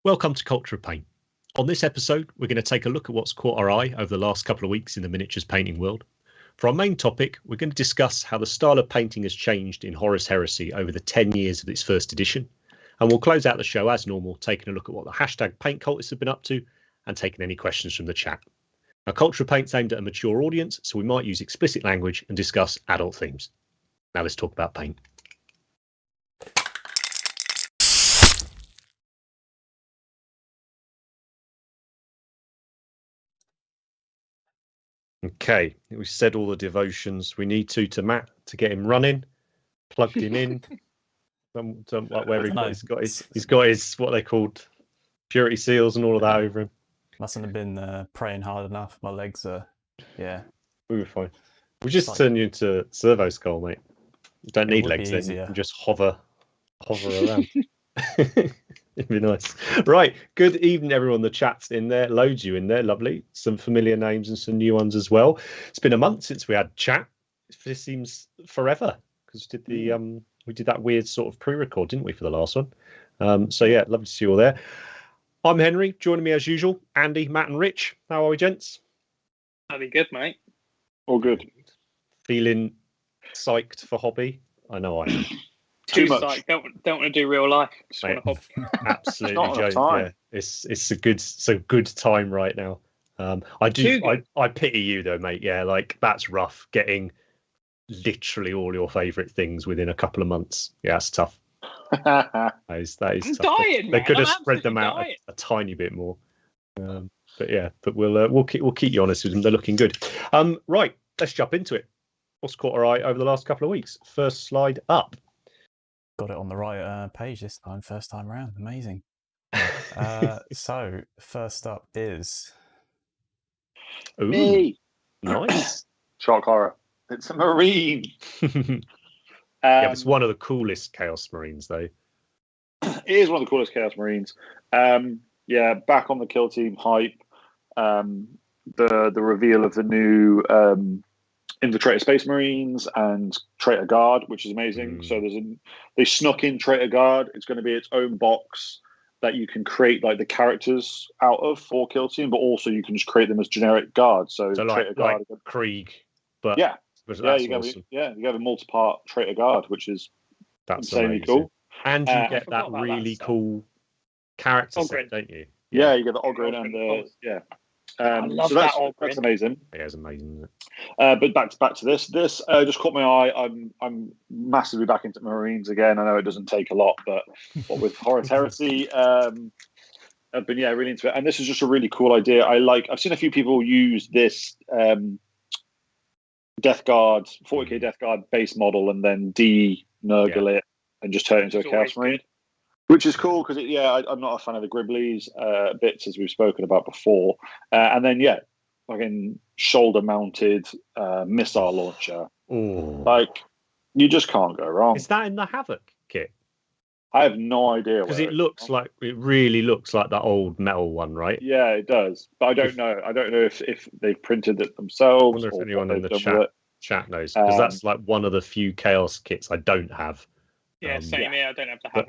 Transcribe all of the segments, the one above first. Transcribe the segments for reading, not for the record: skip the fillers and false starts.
Welcome to Culture of Paint. On this episode, we're going to take a look at what's caught our eye over the last couple of weeks in the miniatures painting world. For our main topic, we're going to discuss how the style of painting has changed in Horus Heresy over the 10 years of its first edition. And we'll close out the show as normal, taking a look at what the hashtag paint cultists have been up to and taking any questions from the chat. Now, Culture of Paint's aimed at a mature audience, so we might use explicit language and discuss adult themes. Now let's talk about paint. Okay, we said all the devotions we need to Matt to get him running, plugged him in. Like where he's got his what they called purity seals and all of that over him. Mustn't have been praying hard enough. My legs are, yeah. We were fine. We just turn you into Servo Skull, mate. You don't need legs then. You can just hover around. It'd be nice. Right. Good evening, everyone. The chat's in there. Loads you in there. Lovely. Some familiar names and some new ones as well. It's been a month since we had chat. This seems forever because we did that weird sort of pre-record, didn't we, for the last one? So yeah, lovely to see you all there. I'm Henry. Joining me as usual, Andy, Matt, and Rich. How are we, gents? That'd be good, mate. All good. Feeling psyched for hobby? I know I am. Too much. Don't want to do real life. Just want to hobby. Absolutely, Joe. Yeah, it's a good time right now. I pity you though, mate. Yeah, like that's rough. Getting literally all your favourite things within a couple of months. Yeah, that's tough. that is tough. Dying, they could have spread them out a tiny bit more. But we'll keep you honest with them. They're looking good. Right, let's jump into it. What's caught our eye over the last couple of weeks? First slide up. Got it on the right page this time, first time around. Amazing. So, first up is... Me. Nice. Shark horror. It's a Marine. It's one of the coolest Chaos Marines, though. It is one of the coolest Chaos Marines. Back on the kill team hype. The reveal of the new... Traitor Space Marines and Traitor Guard, which is amazing. So they snuck in Traitor Guard. It's going to be its own box that you can create like the characters out of for Kill Team, but also you can just create them as generic guards. So Traitor Guard, like Krieg, but you have a multi-part Traitor Guard, which is insanely amazing. Cool. And you get that really cool character set, don't you? Yeah, you get the Ogren and the I love that. That's amazing. Yeah, it's amazing, isn't it? But back to this. This just caught my eye. I'm massively back into Marines again. I know it doesn't take a lot, but with Horus Heresy, I've been really into it. And this is just a really cool idea. I've seen a few people use this Death Guard, 40k Death Guard base model, and then de-nurgle it and just turn it into a Chaos Marine. Which is cool because I'm not a fan of the Gribblies bits, as we've spoken about before. And then fucking shoulder-mounted missile launcher. Ooh. Like you just can't go wrong. Is that in the Havoc kit? I have no idea. Because it really looks like that old metal one, right? Yeah, it does. But I don't know. I don't know if they've printed it themselves. I wonder if anyone in the chat knows, because that's like one of the few Chaos kits I don't have. Yeah, same here. I don't have to have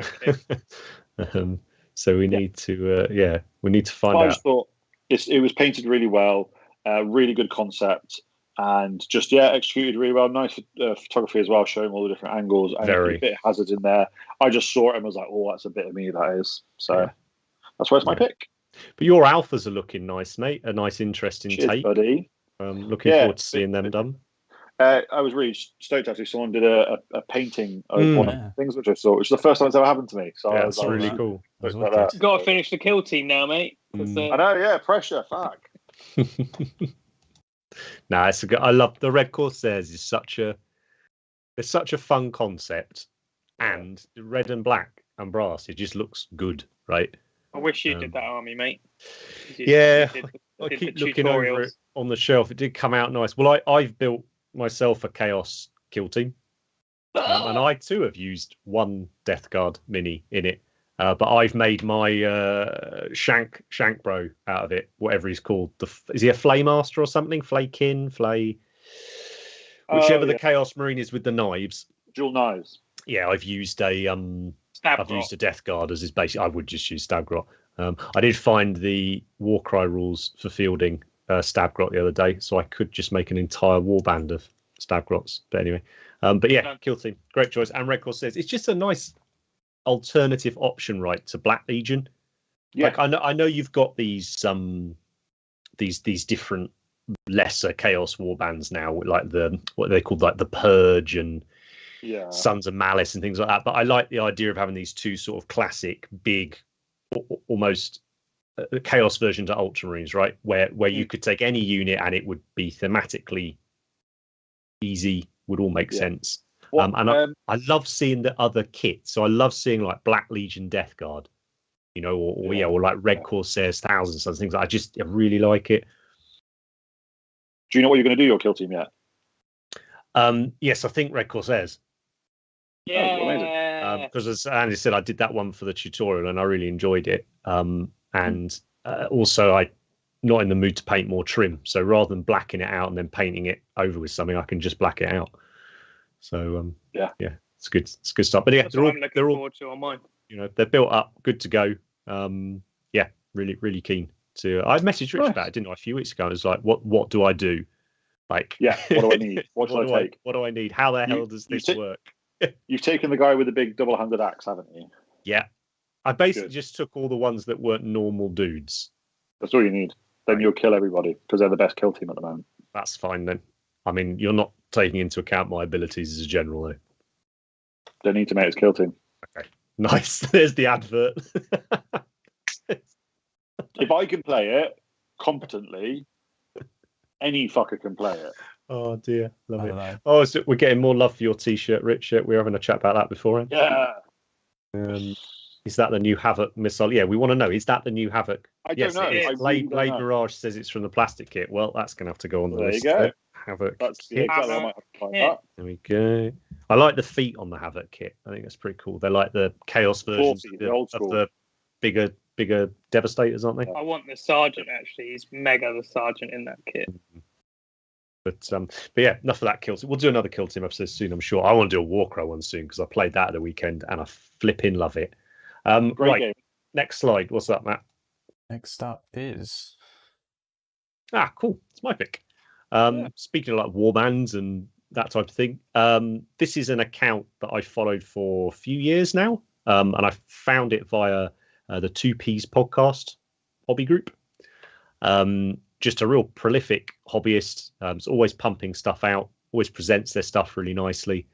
it. So we need to, find out. I just thought it was painted really well, really good concept, and just executed really well. Nice photography as well, showing all the different angles and a bit of hazards in there. I just saw it and was like, oh, that's a bit of me, that is. So that's why it's my pick. But your alphas are looking nice, mate. A nice, interesting take, buddy. Looking forward to seeing them done. I was really stoked actually. Someone did a painting of one of the things which I saw, which is the first time it's ever happened to me. So that's really cool. You've got to finish the kill team now, mate. I know, pressure, fuck. It's a good. I love the Red Corsairs. It's such a fun concept, and red and black and brass. It just looks good, right? I wish you did that army, mate. I keep looking over it on the shelf. It did come out nice. Well, I've built myself a Chaos kill team, and I too have used one Death Guard mini in it, but I've made my Shank Bro out of it, whatever he's called. Is he a Flaymaster or something? Whichever the Chaos Marine is with the knives, dual knives. Yeah, I've used a Death Guard as his basic. I would just use Stabgrot. I did find the Warcry rules for fielding Stabgrot the other day, so I could just make an entire warband of Stabgrots. But anyway, but yeah, Kill Team, great choice. And Red Cross says it's just a nice alternative option, right, to Black Legion. Yeah. Like I know you've got these different lesser Chaos warbands now, like what they called like the Purge and Sons of Malice and things like that. But I like the idea of having these two sort of classic, big, almost Chaos versions of Ultramarines, right? Where you could take any unit and it would be thematically easy, would all make sense. I love seeing the other kit. So I love seeing like Black Legion Death Guard, you know, or like Red Corsairs Thousands and things. I really like it. Do you know what you're going to do your Kill Team yet? Yes, I think Red Corsairs. Yeah. Because as Andy said, I did that one for the tutorial and I really enjoyed it. And also, I'm not in the mood to paint more trim. So rather than blacking it out and then painting it over with something, I can just black it out. So yeah, it's good. It's good stuff. But yeah, they're all to on mine. You know, they're built up, good to go. Yeah, really keen to. I messaged Rich about it, didn't I, a few weeks ago? I was like, what do I do? Like, what do I need? What should I take? What do I need? How the hell does this work? You've taken the guy with the big double-handed axe, haven't you? Yeah, I basically just took all the ones that weren't normal dudes. That's all you need. Then you'll kill everybody because they're the best kill team at the moment. That's fine then. I mean, you're not taking into account my abilities as a general, though. Don't need to make his kill team. Okay, nice. There's the advert. If I can play it competently, any fucker can play it. Oh dear, love it. Oh, so we're getting more love for your T-shirt, Rich. We were having a chat about that before. Yeah. Is that the new Havoc missile? Yeah, we want to know. Is that the new Havoc? I don't know. Blade Mirage says it's from the plastic kit. Well, that's going to have to go on the list. There you go. Havoc that's kit. Exactly. I might have to find that. There we go. I like the feet on the Havoc kit. I think that's pretty cool. They're like the Chaos versions of the bigger Devastators, aren't they? I want the Sergeant, actually. He's mega the Sergeant in that kit. But yeah, enough of that Kill Team. We'll do another Kill Team episode soon, I'm sure. I want to do a Warcry one soon because I played that at the weekend and I flipping love it. Right, game. Next slide. What's that, Matt? Next up is... cool. It's my pick. Speaking of like warbands and that type of thing, this is an account that I followed for a few years now, and I found it via the 2Ps podcast hobby group. Just a real prolific hobbyist. It's always pumping stuff out, always presents their stuff really nicely.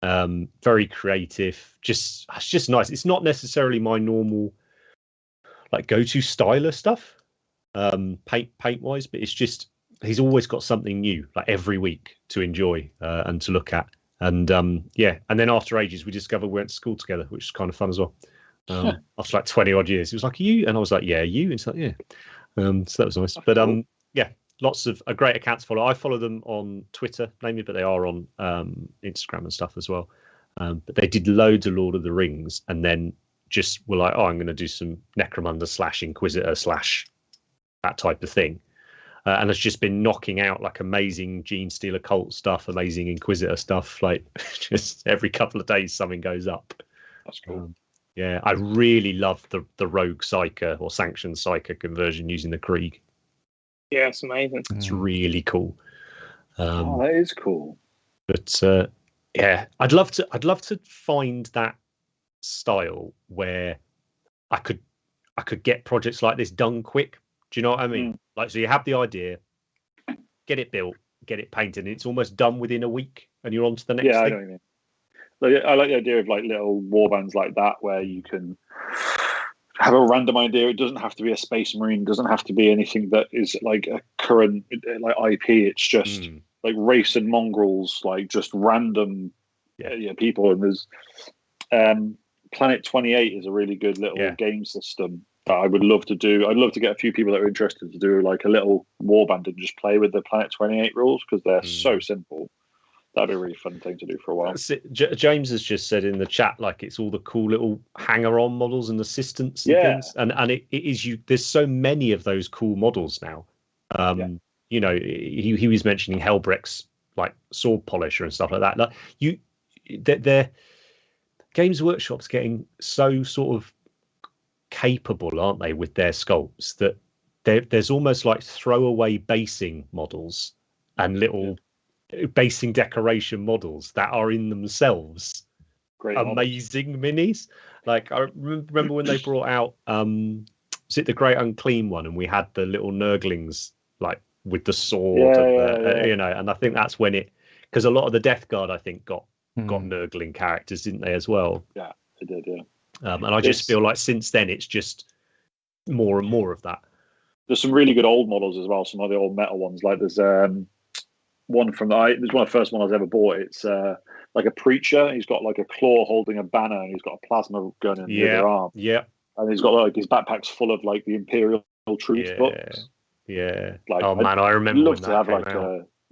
Very creative. It's just nice. It's not necessarily my normal like go-to style of stuff, paint wise, but it's just he's always got something new like every week to enjoy and to look at. And and then after ages we discovered we went to school together, which is kind of fun as well. After like 20 odd years, he was like, "Are you?" And I was like, "Yeah, you." And it's like, "Yeah." So that was nice. But cool. Lots of great accounts to follow. I follow them on Twitter mainly, but they are on Instagram and stuff as well. But they did loads of Lord of the Rings, and then just were like, "Oh, I'm going to do some Necromunda / Inquisitor / that type of thing." And has just been knocking out like amazing Gene Stealer cult stuff, amazing Inquisitor stuff. Like just every couple of days something goes up. That's cool. I really love the Rogue Psyker or Sanctioned Psyker conversion using the Krieg. Yeah, it's amazing. It's really cool. That is cool. But I'd love to find that style where I could get projects like this done quick. Do you know what I mean? Like, so you have the idea, get it built, get it painted, and it's almost done within a week, and you're on to the next thing. I know what you mean. I like the idea of like little warbands like that where you can have a random idea. It doesn't have to be a Space Marine. It doesn't have to be anything that is like a current like IP. It's just like race and mongrels, like just random people. And there's Planet 28 is a really good little game system that I would love to do. I'd love to get a few people that are interested to do like a little warband and just play with the Planet 28 rules because they're so simple. That'd be a really fun thing to do for a while. James has just said in the chat, like it's all the cool little hanger-on models and assistants and things. And it is there's so many of those cool models now. You know, he was mentioning Helbrecht's like sword polisher and stuff like that. Like they're Games Workshop's getting so sort of capable, aren't they, with their sculpts, that there's almost like throwaway basing models and little basing decoration models that are in themselves Great amazing minis. Like I remember when they brought out was it the Great Unclean one, and we had the little Nurglings like with the sword and and I think that's when because a lot of the Death Guard I think got Nurgling characters, didn't they, as well? Yeah, they did. Yeah, and I just feel like since then it's just more and more of that. There's some really good old models as well. Some of the old metal ones. Like there's one from there's one of the first ones I've ever bought. It's like a preacher. He's got like a claw holding a banner, and he's got a plasma gun in the other arm. Yeah, and he's got like his backpack's full of like the Imperial Troops books. Yeah. Like, oh man, I remember. I'd love when to that have came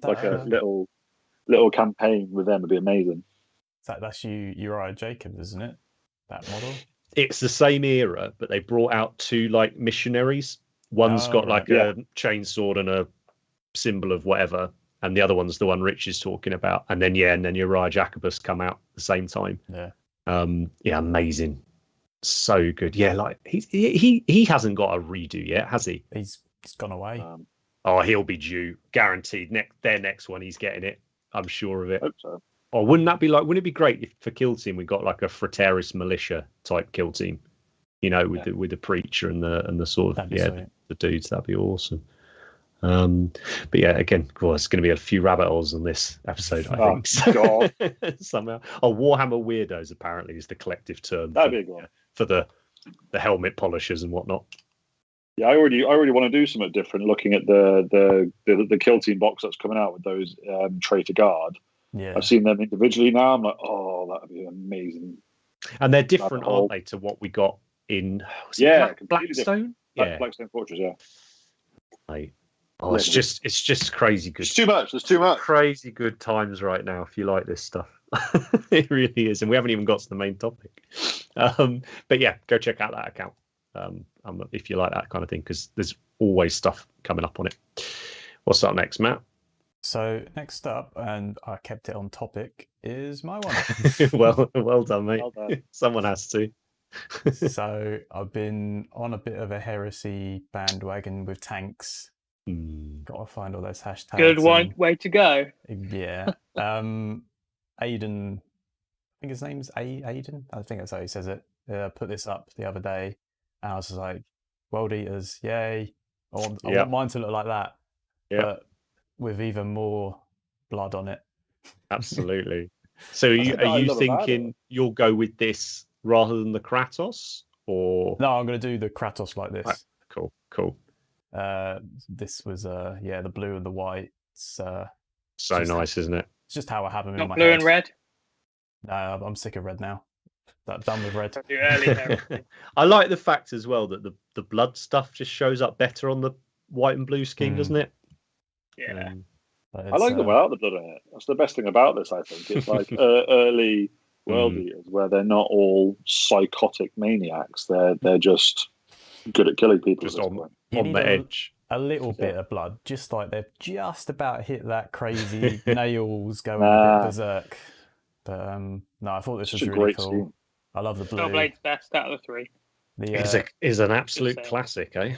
like out. a little campaign with them. Would be amazing. That's Uriah Jacobs, isn't it? That model. It's the same era, but they brought out two like missionaries. One's got like a chainsaw and a symbol of whatever, and the other one's the one Rich is talking about. And then Uriah Jacobus come out at the same time. Yeah. Amazing. So good. Yeah, like he hasn't got a redo yet, has he? He's gone away. He'll be due, guaranteed. Their next one, he's getting it. I'm sure of it. Hope so. Oh, wouldn't it be great if for Kill Team we got like a Frateris militia type Kill Team, with the preacher and the sort of the dudes. That'd be awesome. But yeah, again, it's going to be a few rabbit holes in this episode, I think. God. Somehow, Warhammer Weirdos apparently is the collective term. That'd be a good one. For the helmet polishers and whatnot. Yeah, I already want to do something different. Looking at the Kill Team box that's coming out with those Traitor Guard. Yeah, I've seen them individually now. I'm like, that'd be amazing. And they're different, aren't they, to what we got in Blackstone? Blackstone Fortress. Yeah. It's just crazy good. It's too much. There's too much. Crazy good times right now if you like this stuff. It really is, and we haven't even got to the main topic. But yeah, go check out that account if you like that kind of thing, because there's always stuff coming up on it. What's up next, Matt? So next up, and I kept it on topic, is my one. well done, mate. Well done. Someone has to. So I've been on a bit of a heresy bandwagon with tanks. Got to find all those hashtags. Good one. Way to go. Yeah. Aiden, I think his name's Aiden. I think that's how he says it. Put this up the other day, and I was like, "World Eaters, yay!" I want mine to look like that, but with even more blood on it. Absolutely. So are you thinking you'll go with this rather than the Kratos, or no? I'm going to do the Kratos like this. Right. Cool. This was the blue and the white. So nice, isn't it? It's just how I have them in my blue head. And red. No, I'm sick of red now. Done with red. Too early. I like the fact as well that the blood stuff just shows up better on the white and blue scheme, doesn't it? Yeah. I like them without the blood in it. That's the best thing about this, I think. It's like early World Eaters where they're not all psychotic maniacs. They're just good at killing people. Just on the edge. A little bit of blood, just like they've just about hit that crazy nails going a bit berserk. But no, I thought this was really cool. Scheme. I love the blue. Hellblade's best out of the three. Is an absolute classic, eh?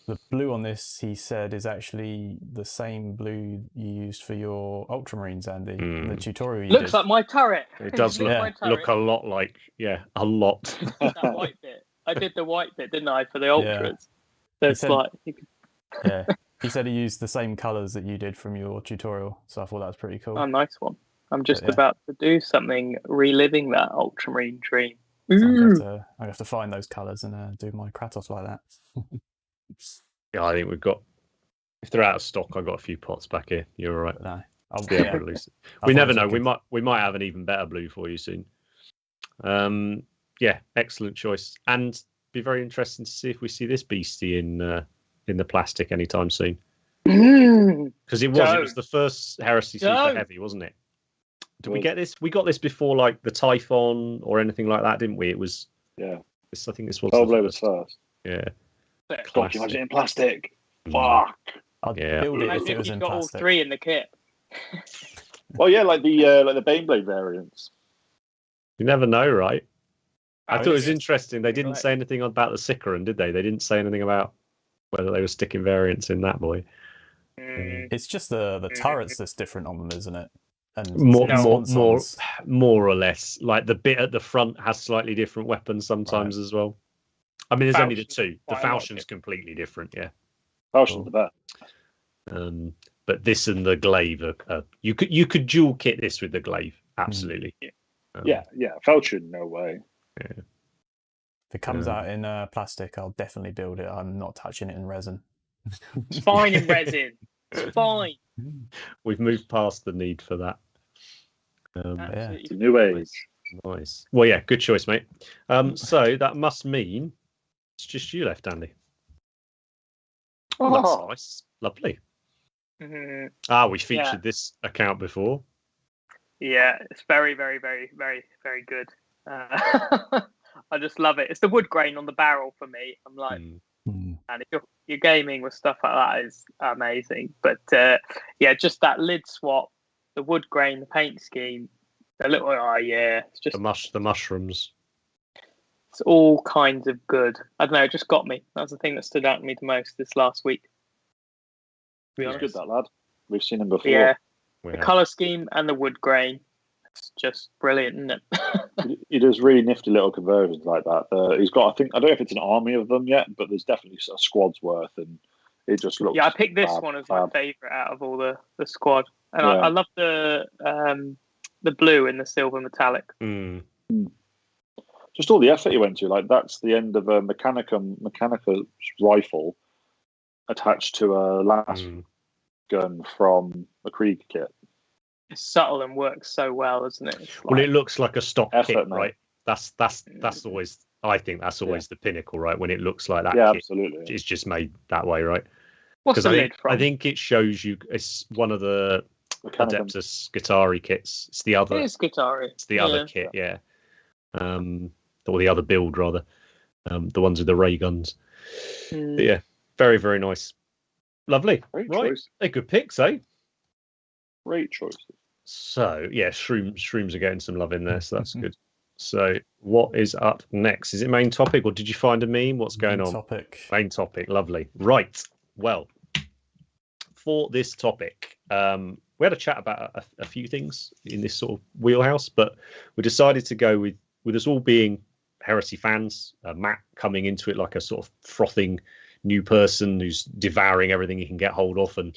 The blue on this, he said, is actually the same blue you used for your Ultramarines, Andy. The tutorial you Looks like my turret. It does look a lot like, a lot. That white bit. I did the white bit, didn't I, for the Ultras? So it's like... Yeah, he said he used the same colours that you did from your tutorial, so I thought that was pretty cool. Oh, nice one. I'm just about to do something reliving that Ultramarine dream. So I'm I have to find those colours and do my Kratos like that. Yeah, I think we've got. If they're out of stock, I've got a few pots back here. You're all right. No, we never know. We might have an even better blue for you soon. Excellent choice, and be very interesting to see if we see this beastie in the plastic anytime soon. Because it was the first Heresy Super Heavy, wasn't it? Did we get this? We got this before like the Typhon or anything like that, didn't we? It was. Yeah. I think this was. Hellblade was first. Yeah. God, can you imagine it in plastic? Fuck. I'd build it if it was in got plastic. All three in the kit. Well, yeah, like the Baneblade variants. You never know, right? I thought it was interesting. They didn't say anything about the Sicaran, did they? They didn't say anything about whether they were sticking variants in that boy. It's just the turrets that's different on them, isn't it? And more or less. Like the bit at the front has slightly different weapons sometimes as well. I mean, there's only the two. The Falchion's completely different, yeah. Falchion's the best. But this and the glaive are you could dual kit this with the glaive, absolutely. Yeah, Falchion, no way. Yeah. If it comes out in plastic, I'll definitely build it. I'm not touching it in resin. It's fine in resin. It's fine. We've moved past the need for that. New age. Nice. Well, yeah, good choice, mate. So that must mean it's just you left, Andy. Oh, that's nice. Lovely. We featured this account before. Yeah, it's very, very, very, very, very good. I just love it. It's the wood grain on the barrel for me. I'm like, and if you're gaming with stuff like that is amazing. But just that lid swap, the wood grain, the paint scheme, the little it's just the mushrooms. It's all kinds of good. I don't know. It just got me. That was the thing that stood out to me the most this last week. He's good, that lad. We've seen him before. Yeah, the colour scheme and the wood grain. It's just brilliant, isn't it? He does really nifty little conversions like that. He's got, I don't know if it's an army of them yet, but there's definitely a squad's worth, and it just looks. Yeah, I picked this one as my favourite out of all the squad, and I love the blue and the silver metallic. Just all the effort he went to. Like that's the end of a Mechanica rifle attached to a last gun from a Krieg kit. It's subtle and works so well, isn't it? Well, it looks like a stock kit, right? That's always. I think that's always the pinnacle, right? When it looks like that. Yeah, kit, absolutely. It's just made that way, right? What's the lid from? I think it shows you. It's one of the Adeptus Guitari kits. It's the other. It is Guitari. It's the other kit, yeah. Or the other build rather. The ones with the ray guns. But yeah, very, very nice. Lovely. Great right. Choice. They're good picks, eh? Great choices. So yeah, shrooms are getting some love in there, so that's good. So what is up next? Is it main topic, or did you find a meme? What's going on? Main topic. Lovely. Right. Well, for this topic, we had a chat about a few things in this sort of wheelhouse, but we decided to go with us all being Heresy fans. Matt coming into it like a sort of frothing new person who's devouring everything he can get hold of, and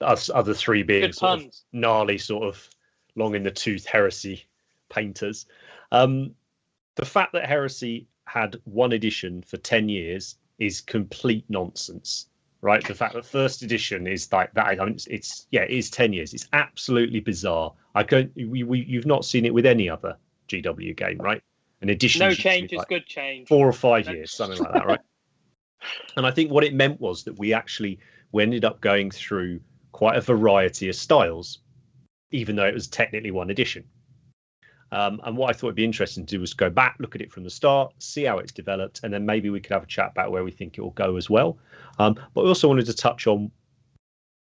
us other three being sort of gnarly, sort of long in the tooth Heresy painters. The fact that Heresy had one edition for 10 years is complete nonsense, right? The fact that first edition is like that, it is 10 years. It's absolutely bizarre. You've not seen it with any other GW game, right? An edition. No change is good change. 4 or 5 years, something like that, right? And I think what it meant was that we ended up going through quite a variety of styles, even though it was technically one edition. And what I thought would be interesting to do was go back, look at it from the start, see how it's developed, and then maybe we could have a chat about where we think it will go as well. But we also wanted to touch on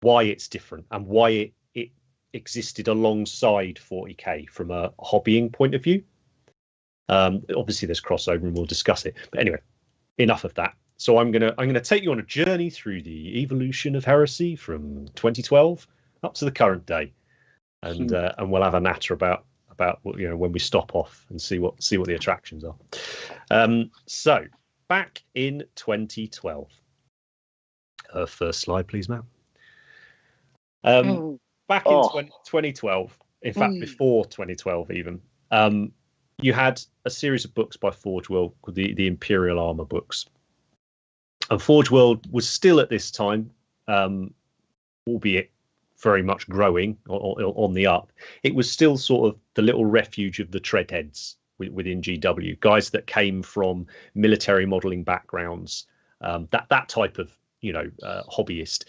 why it's different and why it existed alongside 40k from a hobbying point of view. Obviously, there's crossover, and we'll discuss it. But anyway, enough of that. So I'm gonna take you on a journey through the evolution of Heresy from 2012 up to the current day, and we'll have a natter about when we stop off and see what the attractions are. So back in 2012, first slide, please, Matt. Back in 2012, in fact, before 2012 even, you had a series of books by Forge World called the Imperial Armor books. And Forge World was still at this time, albeit very much growing or on the up. It was still sort of the little refuge of the treadheads within GW, guys that came from military modelling backgrounds, that type of hobbyist,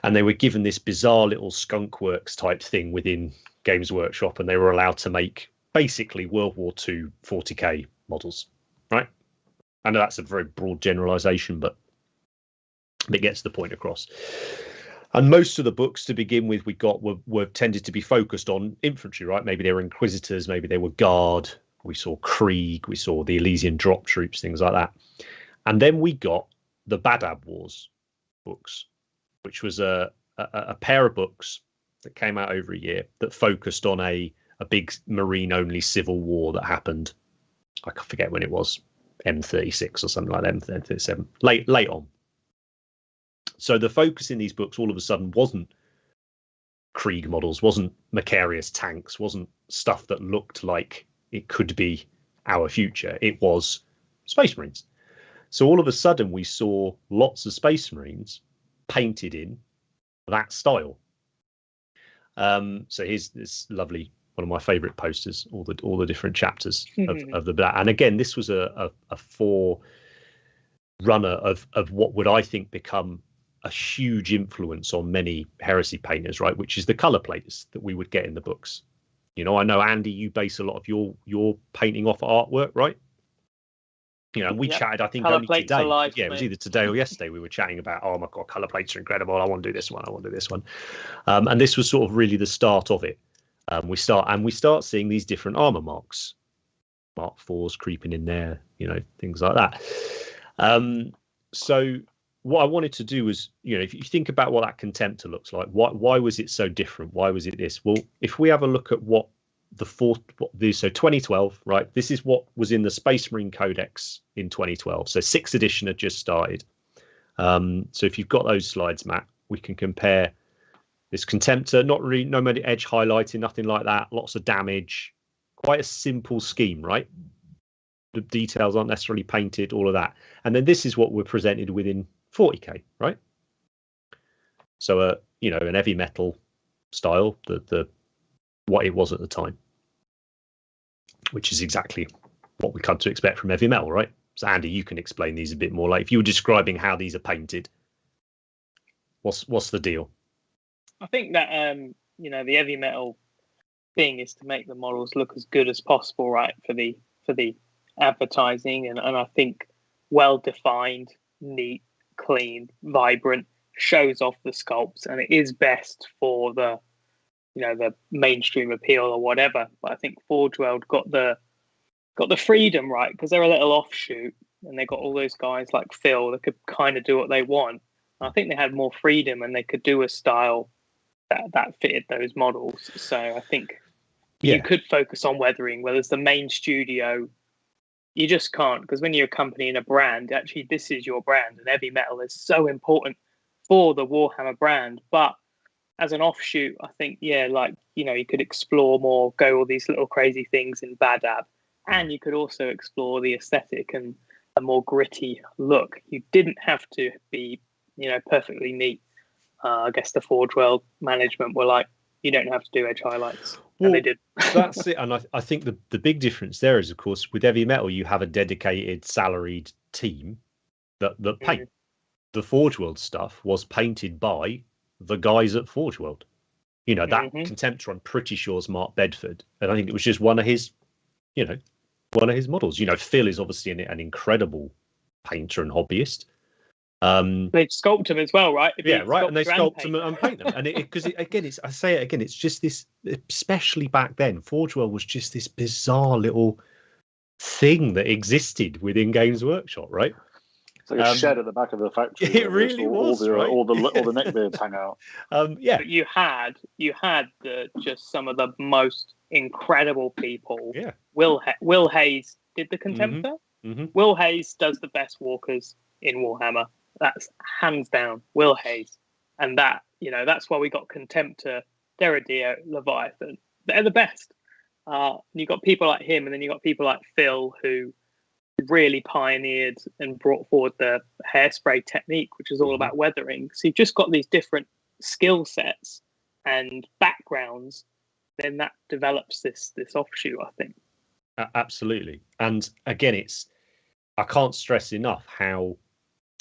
and they were given this bizarre little skunk works type thing within Games Workshop, and they were allowed to make basically World War II 40k models, right? I know that's a very broad generalization, but it gets the point across. And most of the books to begin with were tended to be focused on infantry, right? Maybe they were Inquisitors, maybe they were Guard, we saw Krieg, we saw the Elysian drop troops, things like that. And then we got the Badab Wars books, which was a pair of books that came out over a year that focused on a big marine-only civil war that happened. I forget when it was, M36 or something like that, M37, late on. So the focus in these books all of a sudden wasn't Krieg models, wasn't Macarius tanks, wasn't stuff that looked like it could be our future. It was Space Marines. So all of a sudden we saw lots of Space Marines painted in that style. So here's this lovely, one of my favorite posters, all the different chapters of the, and again, this was a forerunner of what would, I think, become a huge influence on many heresy painters, right? Which is the color plates that we would get in the books. You know, I know, Andy, you base a lot of your painting off artwork, right? You know, and we chatted, I think, color only today. Life, it was either today or yesterday. We were chatting about, oh my God, color plates are incredible. I want to do this one. I want to do this one. And this was sort of really the start of it. We start seeing these different armor marks, Mark IVs creeping in there, you know, things like that. So what I wanted to do was, you know, if you think about what that Contemptor looks like, why was it so different? Why was it this? Well, if we have a look at so 2012, right? This is what was in the Space Marine Codex in 2012. So 6th edition had just started. So if you've got those slides, Matt, we can compare this Contemptor, not really, no edge highlighting, nothing like that. Lots of damage, quite a simple scheme, right? The details aren't necessarily painted, all of that. And then this is what we're presented with in 40k, right? So, you know, an heavy metal style, the what it was at the time, which is exactly what we come to expect from heavy metal, right? So, Andy, you can explain these a bit more. Like, if you were describing how these are painted, what's the deal? I think that you know, the heavy metal thing is to make the models look as good as possible, right? For the advertising, and I think well defined, neat, clean, vibrant shows off the sculpts, and it is best for the, you know, the mainstream appeal or whatever. But I think Forge World got the freedom, right? Because they're a little offshoot, and they got all those guys like Phil that could kind of do what they want. And I think they had more freedom, and they could do a style that fitted those models. So I think you could focus on weathering, whereas the main studio, you just can't, because when you're a company and a brand, actually this is your brand, and heavy metal is so important for the Warhammer brand. But as an offshoot, I think, like, you know, you could explore more, go all these little crazy things in Badab, and you could also explore the aesthetic and a more gritty look. You didn't have to be, you know, perfectly neat. I guess the Forge World management were like, you don't have to do edge highlights. Well, and they did. That's it. And I think the big difference there is, of course, with heavy metal, you have a dedicated salaried team that paint. The Forge World stuff was painted by the guys at Forge World. You know, that Contemptor, I'm pretty sure, is Mark Bedford. And I think it was just one of his models. You know, Phil is obviously an incredible painter and hobbyist. They sculpt them as well, right? Right. And they sculpt them and paint them. And it's just this, especially back then, Forge World was just this bizarre little thing that existed within Games Workshop, right? It's like a shed at the back of the factory. It really was, right? All the neckbeards hang out. But you had just some of the most incredible people. Yeah. Will Hayes did the Contemptor. Will Hayes does the best walkers in Warhammer. That's hands down Will Hayes, and that, you know, that's why we got Contemptor, Derridio, Leviathan. They're the best. You got people like him, and then you got people like Phil, who really pioneered and brought forward the hairspray technique, which is all about weathering. So you've just got these different skill sets and backgrounds. Then that develops this offshoot, I think. Absolutely. And again, I can't stress enough how.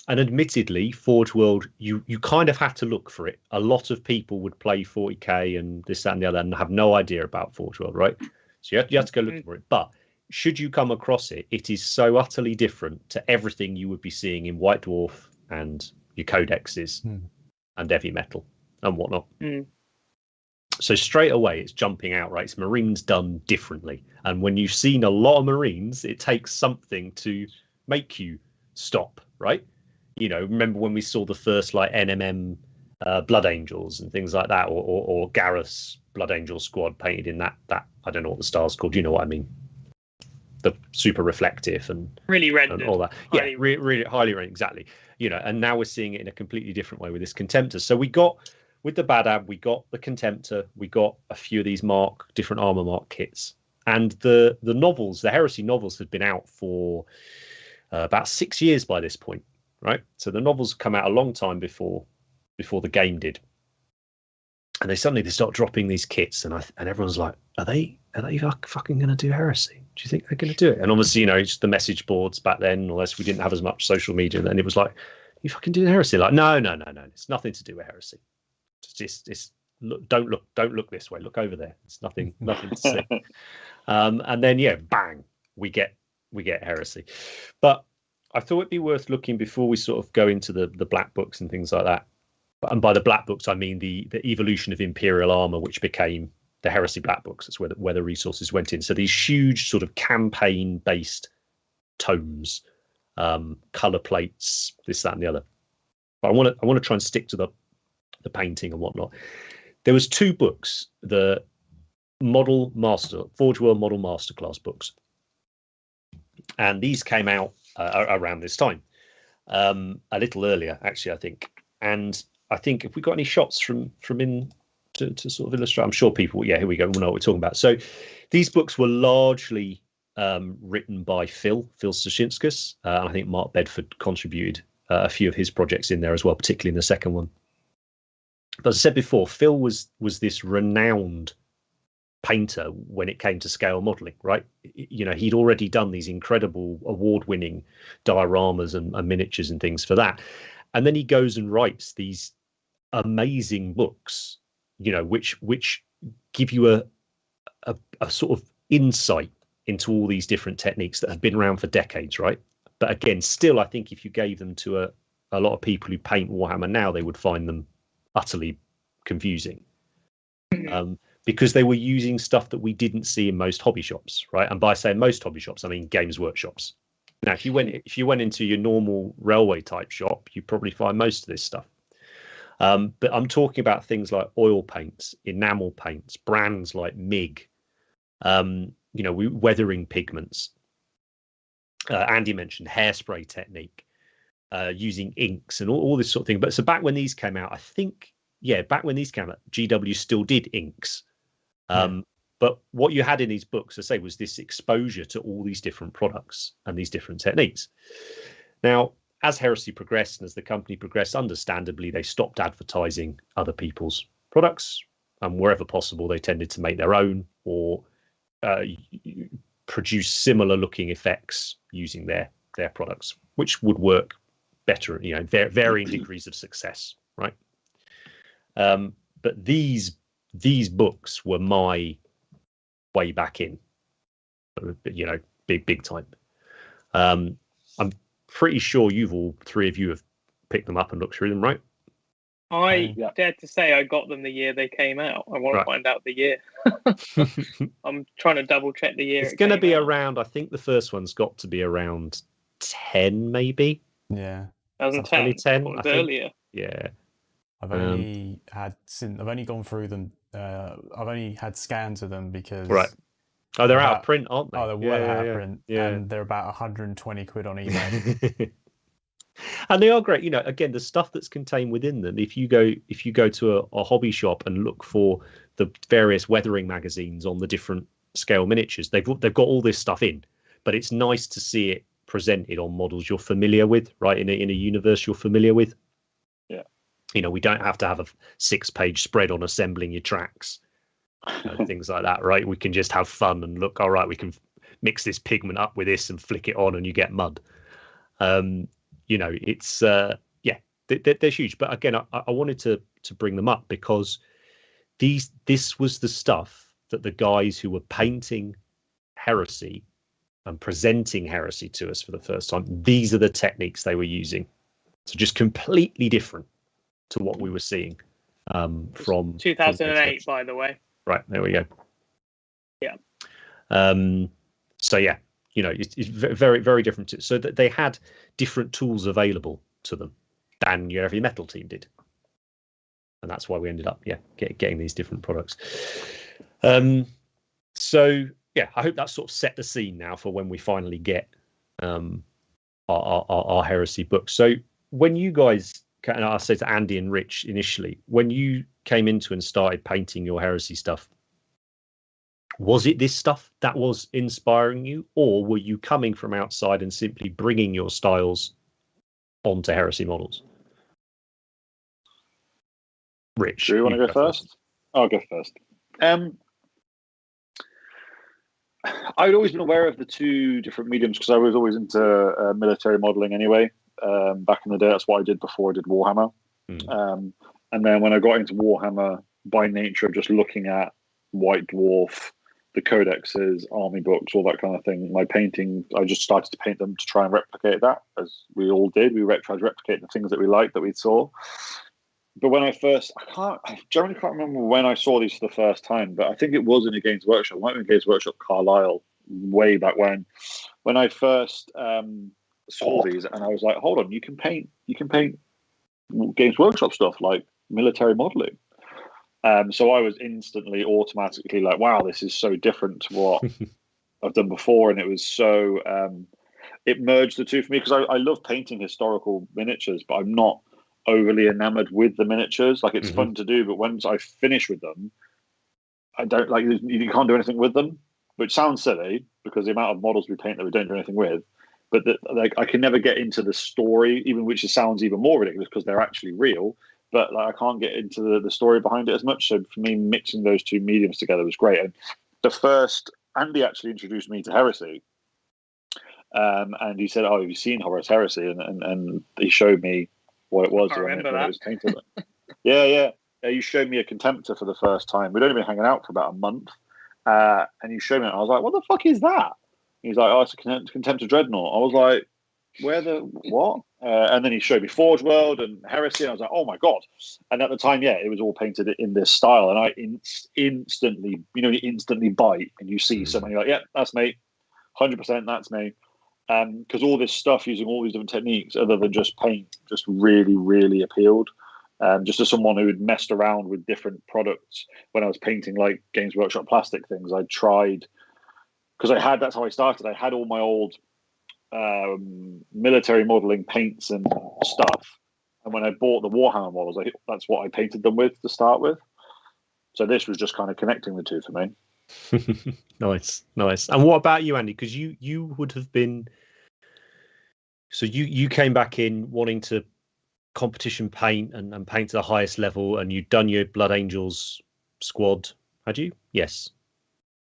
And admittedly, Forge World, you kind of have to look for it. A lot of people would play 40k and this, that, and the other, and have no idea about Forge World, right? So you have to go looking for it. But should you come across it, it is so utterly different to everything you would be seeing in White Dwarf and your codexes and heavy metal and whatnot. So straight away, it's jumping out, right? It's Marines done differently. And when you've seen a lot of Marines, it takes something to make you stop, right? You know, remember when we saw the first like NMM Blood Angels and things like that, or Garrus Blood Angel squad painted in that I don't know what the style's called. You know what I mean? The super reflective and really rendered and all that. Yeah, really highly rendered, exactly. You know, and now we're seeing it in a completely different way with this Contemptor. So we got with the Badab, we got the Contemptor, we got a few of these different armor mark kits, and the novels, the Heresy novels, had been out for about 6 years by this point, right? So the novels come out a long time before the game did, and they start dropping these kits, and everyone's like, are they fucking going to do Heresy? Do you think they're going to do it? And obviously, you know, it's the message boards back then, unless we didn't have as much social media, and then it was like, you fucking do Heresy? Like, no, it's nothing to do with Heresy. It's look, don't look this way. Look over there. It's nothing to see. And then bang, we get Heresy. But I thought it'd be worth looking before we sort of go into the black books and things like that. And by the black books, I mean the Evolution of Imperial Armor, which became the Heresy black books. That's where the resources went in. So these huge sort of campaign-based tomes, color plates, this, that, and the other. But I want to try and stick to the painting and whatnot. There was 2 books, the Forge World Model Masterclass books, and these came out around this time, a little earlier actually, I think. And I think if we got any shots from in to sort of illustrate, I'm sure people, here we go, we'll know what we're talking about. So these books were largely written by Phil Soshinskas, and I think Mark Bedford contributed a few of his projects in there as well, particularly in the second one. But as I said before, Phil was this renowned painter when it came to scale modeling, right? You know, he'd already done these incredible award-winning dioramas and miniatures and things for that. And then he goes and writes these amazing books, you know, which give you a sort of insight into all these different techniques that have been around for decades, right? But again, still, I think if you gave them to a lot of people who paint Warhammer now, they would find them utterly confusing, because they were using stuff that we didn't see in most hobby shops, right? And by saying most hobby shops, I mean Games Workshops. Now, if you went into your normal railway type shop, you probably find most of this stuff. But I'm talking about things like oil paints, enamel paints, brands like MIG, weathering pigments. Andy mentioned hairspray technique, using inks and all this sort of thing. But so back when these came out, I think, GW still did inks. But what you had in these books, I say, was this exposure to all these different products and these different techniques. Now, as Heresy progressed and as the company progressed, understandably, they stopped advertising other people's products, and wherever possible, they tended to make their own or produce similar looking effects using their products, which would work better, you know, varying degrees of success, right? But these books were my way back in, you know, big time. I'm pretty sure all 3 of you have picked them up and looked through them, right? I dare to say I got them the year they came out. I want to find out the year. I'm trying to double check the year. It's going to be around, I think the first one's got to be around 10, maybe. Yeah. 2010. I think. Earlier. Yeah. I've only gone through them. I've only had scans of them because they're out of print, aren't they? Oh, they're well out of print, and they're about 120 quid on eBay. And they are great. You know, again, the stuff that's contained within them. If you go to a hobby shop and look for the various weathering magazines on the different scale miniatures, they've got all this stuff in. But it's nice to see it presented on models you're familiar with, right? In a universe you're familiar with. Yeah. You know, we don't have to have a 6-page spread on assembling your tracks, things like that, right? We can just have fun and look, all right, we can mix this pigment up with this and flick it on and you get mud. You know, it's they're huge. But again, I wanted to bring them up because this was the stuff that the guys who were painting Heresy and presenting Heresy to us for the first time, these are the techniques they were using. So just completely different to what we were seeing from 2008, by the way. Right, there we go. Yeah. So yeah, it's very, very different. So that they had different tools available to them than your heavy metal team did, and that's why we ended up getting these different products. So yeah, I hope that sort of set the scene now for when we finally get our heresy books. So when you guys, and I'll say to Andy and Rich initially, when you came into and started painting your heresy stuff, was it this stuff that was inspiring you, or were you coming from outside and simply bringing your styles onto heresy models? Rich, do you want to go first? I'll go first. I'd always been aware of the two different mediums because I was always into military modeling anyway. Back in the day, that's what I did before I did Warhammer. And then when I got into Warhammer, by nature of just looking at White Dwarf, the codexes, army books, all that kind of thing, my painting, I just started to paint them to try and replicate that, as we all did. We tried to replicate the things that we liked, that we saw. But when I generally can't remember when I saw these for the first time, but I think it was in a Games Workshop. I went to Games Workshop Carlisle way back when I first saw these, and I was like, hold on, you can paint Games Workshop stuff like military modeling. So I was automatically like, wow, this is so different to what I've done before. And it was so, it merged the two for me because I love painting historical miniatures, but I'm not overly enamored with the miniatures. Like, it's fun to do, but once I finish with them, I don't like, you can't do anything with them, which sounds silly because the amount of models we paint that we don't do anything with. But I can never get into the story, even which sounds even more ridiculous because they're actually real. But I can't get into the story behind it as much. So for me, mixing those two mediums together was great. And the first, Andy actually introduced me to heresy. And he said, "Oh, have you seen Horus Heresy?" And he showed me what it was. I remember that. It was painted. Yeah. You showed me a Contemptor for the first time. We'd only been hanging out for about a month. And you showed me it. I was like, "What the fuck is that?" He's like, "Oh, it's a Contemptor Dreadnought." I was like, "Where the what?" And then he showed me Forge World and Heresy, and I was like, "Oh my god!" And at the time, it was all painted in this style, and I instantly, you instantly bite, and you see someone, you're like, "Yeah, that's me, 100%, that's me." Because all this stuff using all these different techniques, other than just paint, just really, really appealed. Just as someone who had messed around with different products when I was painting like Games Workshop plastic things, I tried. Because that's how I started. I had all my old military modeling paints and stuff, and when I bought the Warhammer models, that's what I painted them with to start with. So this was just kind of connecting the two for me. Nice. And what about you, Andy? Because you would have been, so you came back in wanting to competition paint and paint to the highest level, and you'd done your Blood Angels squad, had you? Yes.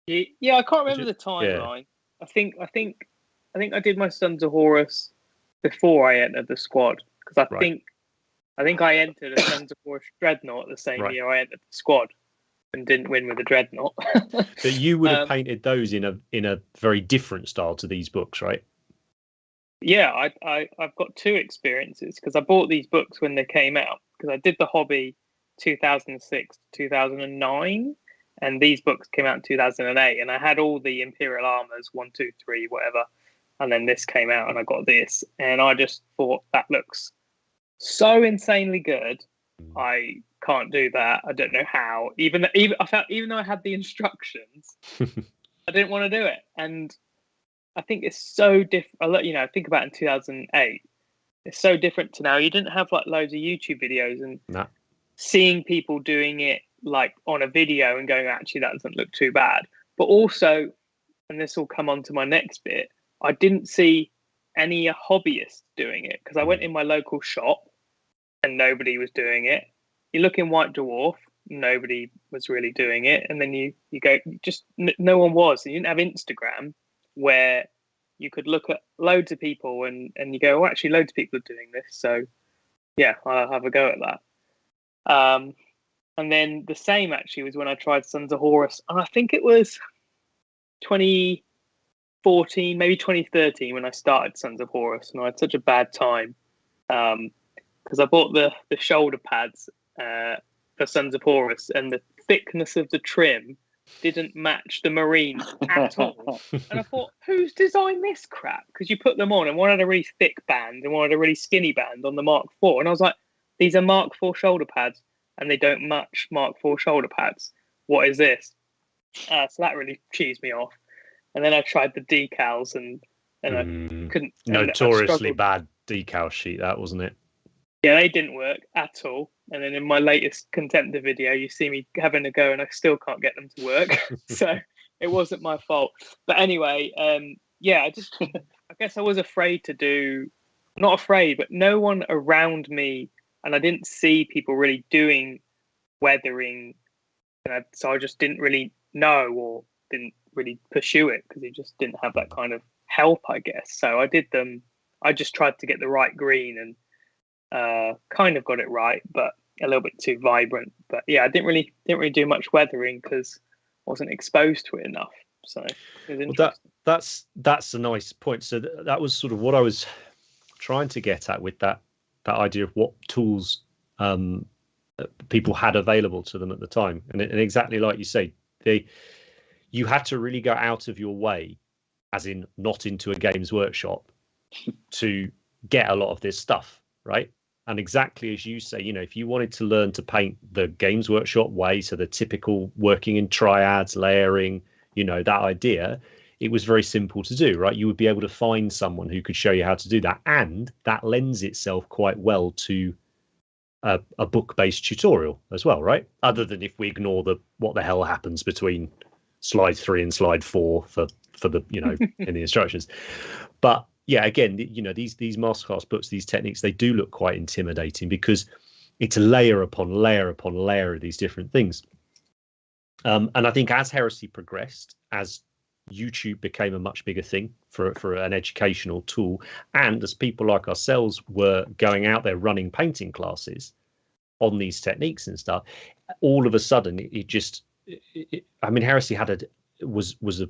Yeah, I can't remember the timeline. Yeah. I think I did my Sons of Horus before I entered the squad, because I think I entered a Sons of Horus Dreadnought the same year I entered the squad and didn't win with the Dreadnought. But you would have painted those in a very different style to these books, right? Yeah, I've got two experiences, because I bought these books when they came out, because I did the hobby 2006 to 2009. And these books came out in 2008, and I had all the Imperial Armors, 1, 2, 3, whatever. And then this came out, and I got this, and I just thought, that looks so insanely good. I can't do that. I don't know how. Even though I had the instructions, I didn't want to do it. And I think it's so different. Think about it in 2008. It's so different to now. You didn't have like loads of YouTube videos and seeing people doing it like on a video and going, actually, that doesn't look too bad. But also, and this will come on to my next bit, I didn't see any hobbyists doing it, because I went in my local shop and nobody was doing it. You look in White Dwarf, nobody was really doing it. And then you go, just no one was. You didn't have Instagram where you could look at loads of people and you go, oh, actually, loads of people are doing this. So yeah, I'll have a go at that. And then the same actually was when I tried Sons of Horus. And I think it was 2014, maybe 2013 when I started Sons of Horus. And I had such a bad time because I bought the shoulder pads for Sons of Horus, and the thickness of the trim didn't match the Marine at all. And I thought, who's designed this crap? Because you put them on, and one had a really thick band and one had a really skinny band on the Mark IV. And I was like, these are Mark IV shoulder pads, and they don't match Mark IV shoulder pads. What is this? So that really cheesed me off. And then I tried the decals, and I couldn't. Notoriously bad decal sheet, that wasn't it? Yeah, they didn't work at all. And then in my latest Contemptor video, you see me having a go, and I still can't get them to work. So it wasn't my fault. But anyway, I guess I was afraid to do, not afraid, but no one around me, and I didn't see people really doing weathering. So I just didn't really know, or didn't really pursue it, because it just didn't have that kind of help, I guess. So I did them. I just tried to get the right green, and kind of got it right, but a little bit too vibrant. But yeah, I didn't really do much weathering because I wasn't exposed to it enough. So it was interesting. That's a nice point. So that was sort of what I was trying to get at with that idea of what tools people had available to them at the time, and exactly like you say, you had to really go out of your way, as in not into a Games Workshop, to get a lot of this stuff, right? And exactly as you say, if you wanted to learn to paint the Games Workshop way, so the typical working in triads, layering, that idea, it was very simple to do, right? You would be able to find someone who could show you how to do that, and that lends itself quite well to a book-based tutorial as well, right? Other than if we ignore what the hell happens between slide 3 and slide 4 for the in the instructions. But yeah, again, these masterclass books, these techniques, they do look quite intimidating because it's layer upon layer upon layer of these different things. And I think as Heresy progressed, as YouTube became a much bigger thing for an educational tool, and as people like ourselves were going out there running painting classes on these techniques and stuff, all of a sudden Heresy was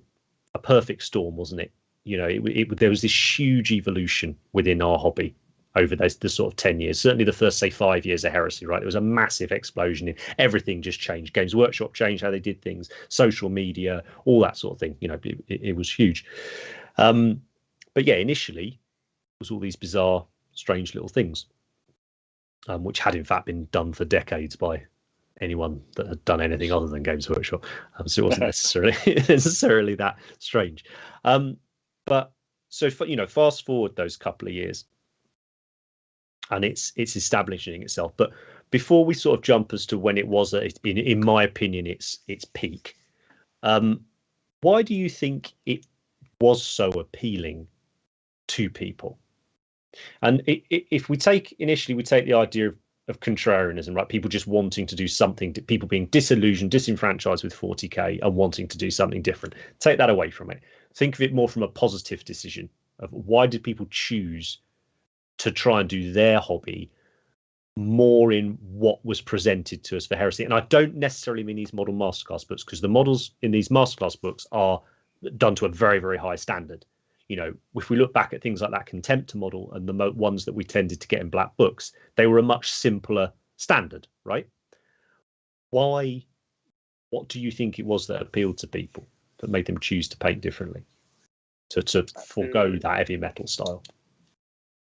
a perfect storm, wasn't it? There was this huge evolution within our hobby over the sort of 10 years, certainly the first, say, 5 years of Heresy, right? There was a massive explosion in everything, just changed. Games Workshop changed how they did things, social media, all that sort of thing. It was huge. But yeah, initially it was all these bizarre, strange little things, which had in fact been done for decades by anyone that had done anything other than Games Workshop. So it wasn't necessarily that strange. But so fast forward those couple of years, and it's establishing itself. But before we sort of jump as to when it was, in my opinion, its peak, why do you think it was so appealing to people? And if we take the idea of contrarianism, right? People just wanting to do something, people being disillusioned, disenfranchised with 40k and wanting to do something different. Take that away from it. Think of it more from a positive decision of why did people choose to try and do their hobby more in what was presented to us for Heresy. And I don't necessarily mean these model masterclass books, because the models in these masterclass books are done to a very, very high standard. If we look back at things like that Contemptor model and the ones that we tended to get in black books, they were a much simpler standard, right? Why? What do you think it was that appealed to people that made them choose to paint differently, to forego that heavy metal style?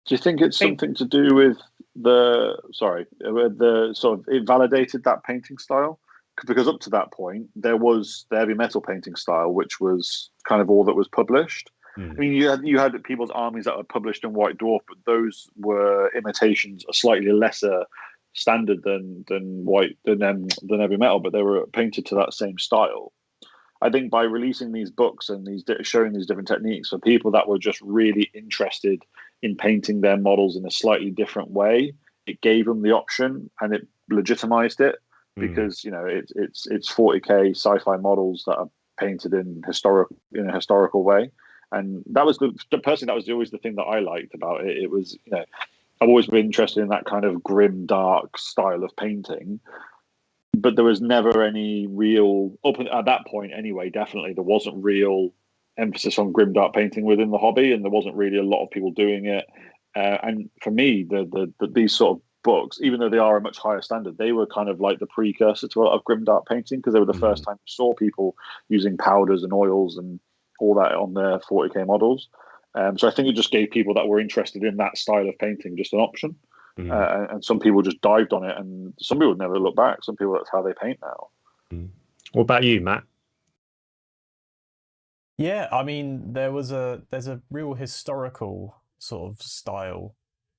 Do you think it's something to do with the sort of it validated that painting style? Because up to that point, there was the heavy metal painting style, which was kind of all that was published. I mean, you had people's armies that were published in White Dwarf, but those were imitations, a slightly lesser standard than heavy metal, but they were painted to that same style. I think by releasing these books and showing these different techniques for people that were just really interested in painting their models in a slightly different way, it gave them the option and it legitimized it, because it's 40k sci-fi models that are painted in a historical way. And that was that was always the thing that I liked about it. It was, I've always been interested in that kind of grim, dark style of painting, but there was never any real, at that point anyway, definitely there wasn't real emphasis on grim, dark painting within the hobby, and there wasn't really a lot of people doing it. And for me, these sort of books, even though they are a much higher standard, they were kind of like the precursor to a lot of grimdark painting, because they were the first time you saw people using powders and oils and all that on their 40k models. So I think it just gave people that were interested in that style of painting just an option. And some people just dived on it, and some people never look back. Some people, that's how they paint now. What about you, Matt? Yeah, I mean, there's a real historical sort of style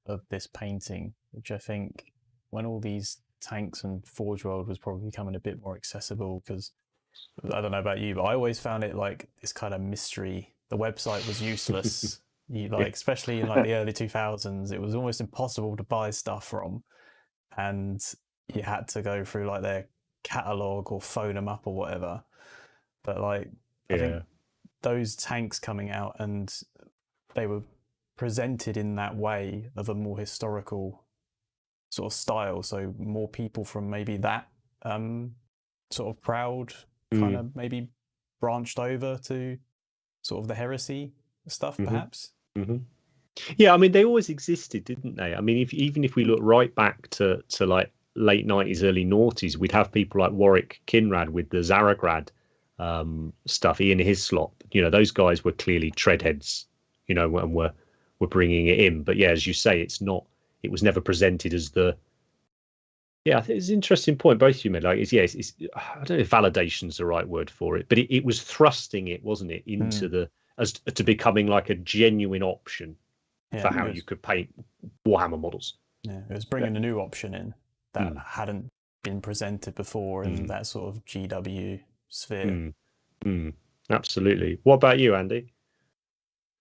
of this painting, which I think when all these tanks and Forge World was probably becoming a bit more accessible, because I don't know about you, but I always found it like this kind of mystery. The website was useless. Especially in like the early 2000s, it was almost impossible to buy stuff from, and you had to go through like their catalog or phone them up or whatever. But like, I think those tanks coming out, and they were presented in that way of a more historical sort of style, so more people from maybe that sort of proud kind of maybe branched over to sort of the heresy stuff, perhaps. Yeah, I mean, they always existed, didn't they? I mean, even if we look right back to like late 90s, early noughties, we'd have people like Warwick Kinrad with the Zaragrad stuff, Ian Hislop. Those guys were clearly treadheads, and were bringing it in. But yeah, as you say, it was never presented as the. Yeah, I think it's an interesting point both of you made. Like, it's I don't know if validation's the right word for it, but it was thrusting it, wasn't it, into to becoming like a genuine option for how you could paint Warhammer models. Yeah, it was bringing a new option in that hadn't been presented before in that sort of GW sphere. Absolutely. What about you, Andy?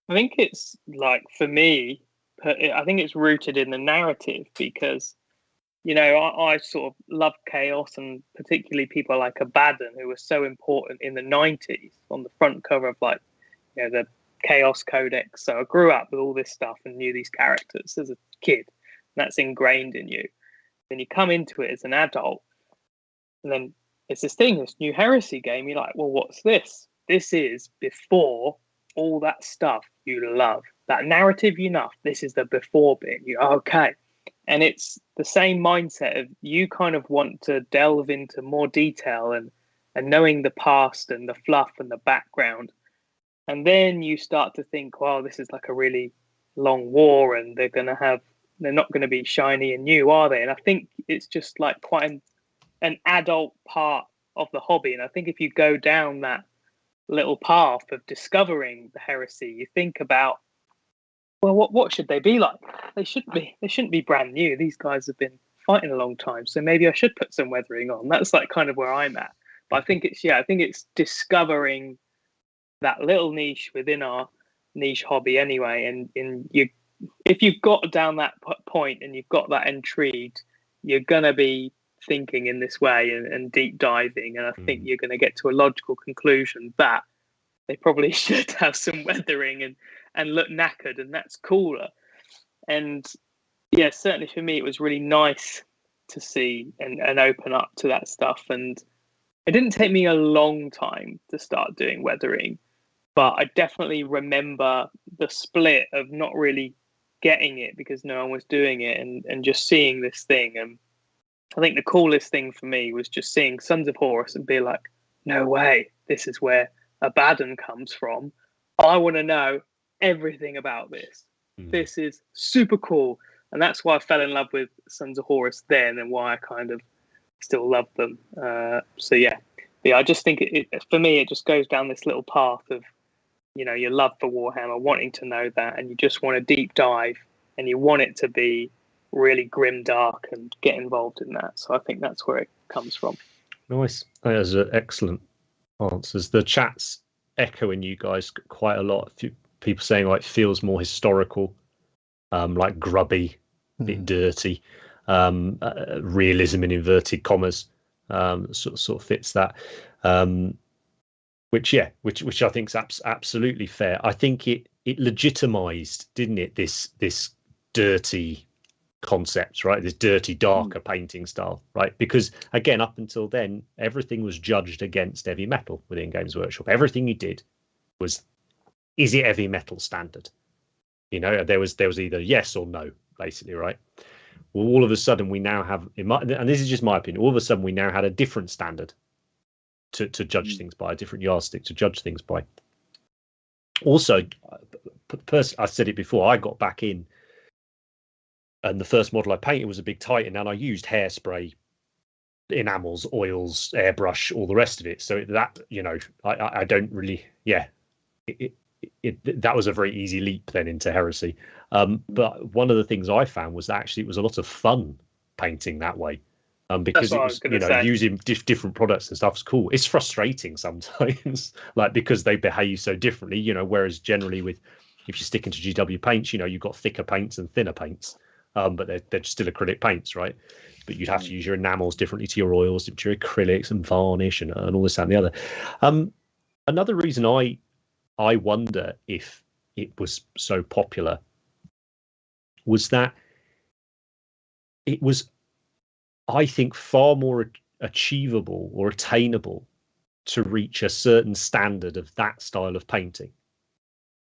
I think it's like, for me, I think it's rooted in the narrative, because I sort of love chaos, and particularly people like Abaddon, who were so important in the 90s on the front cover of like the Chaos Codex. So I grew up with all this stuff and knew these characters as a kid, and that's ingrained in you. Then you come into it as an adult, and then it's this new heresy game. You're like, well, what's this? This is before all that stuff you love, that narrative this is the before bit. Okay. And it's the same mindset of you kind of want to delve into more detail and knowing the past and the fluff and the background. And then you start to think, well, this is like a really long war, and they're not going to be shiny and new, are they? And I think it's just like quite an adult part of the hobby. And I think if you go down that little path of discovering the heresy, you think about, well, what should they be like? They shouldn't be brand new. These guys have been fighting a long time, so maybe I should put some weathering on. That's like kind of where I'm at. But I think it's discovering that little niche within our niche hobby anyway. And if you've got down that point and you've got that intrigued, you're gonna be thinking in this way and deep diving, and I think you're going to get to a logical conclusion that they probably should have some weathering and look knackered, and that's cooler. And yeah, certainly for me, it was really nice to see and open up to that stuff. And it didn't take me a long time to start doing weathering, but I definitely remember the split of not really getting it because no one was doing it, and just seeing this thing. And I think the coolest thing for me was just seeing Sons of Horus and be like, no way, this is where Abaddon comes from. I want to know everything about this. This is super cool. And that's why I fell in love with Sons of Horus then, and why I kind of still love them. So yeah, I just think for me, it just goes down this little path of, your love for Warhammer, wanting to know that, and you just want to deep dive, and you want it to be really grim dark and get involved in that. So I think that's where it comes from. Nice. Those are excellent answers. The chat's echoing you guys quite a lot. People saying like feels more historical, like grubby, a bit dirty, realism in inverted commas, sort of fits that. Which I think is absolutely fair. I think it legitimized, didn't it, this dirty concepts, right? This dirty, darker painting style, right? Because again, up until then, everything was judged against heavy metal within Games Workshop. Everything you did was, is it heavy metal standard? There was either yes or no, basically, right? Well, all of a sudden we now have, and this is just my opinion, all of a sudden we now had a different standard to judge things by, a different yardstick to judge things by. Also, I said it before, I got back in, and the first model I painted was a big Titan, and I used hairspray, enamels, oils, airbrush, all the rest of it. So that, I don't really, that was a very easy leap then into Heresy. But one of the things I found was that actually it was a lot of fun painting that way. Because it was, using different products and stuff is cool. It's frustrating sometimes, like, because they behave so differently, whereas generally if you're sticking to GW paints, you've got thicker paints and thinner paints, but they're still acrylic paints, right? But you'd have to use your enamels differently to your oils, to your acrylics and varnish and all this and the other. Another reason I wonder if it was so popular was that it was, I think, far more achievable or attainable to reach a certain standard of that style of painting.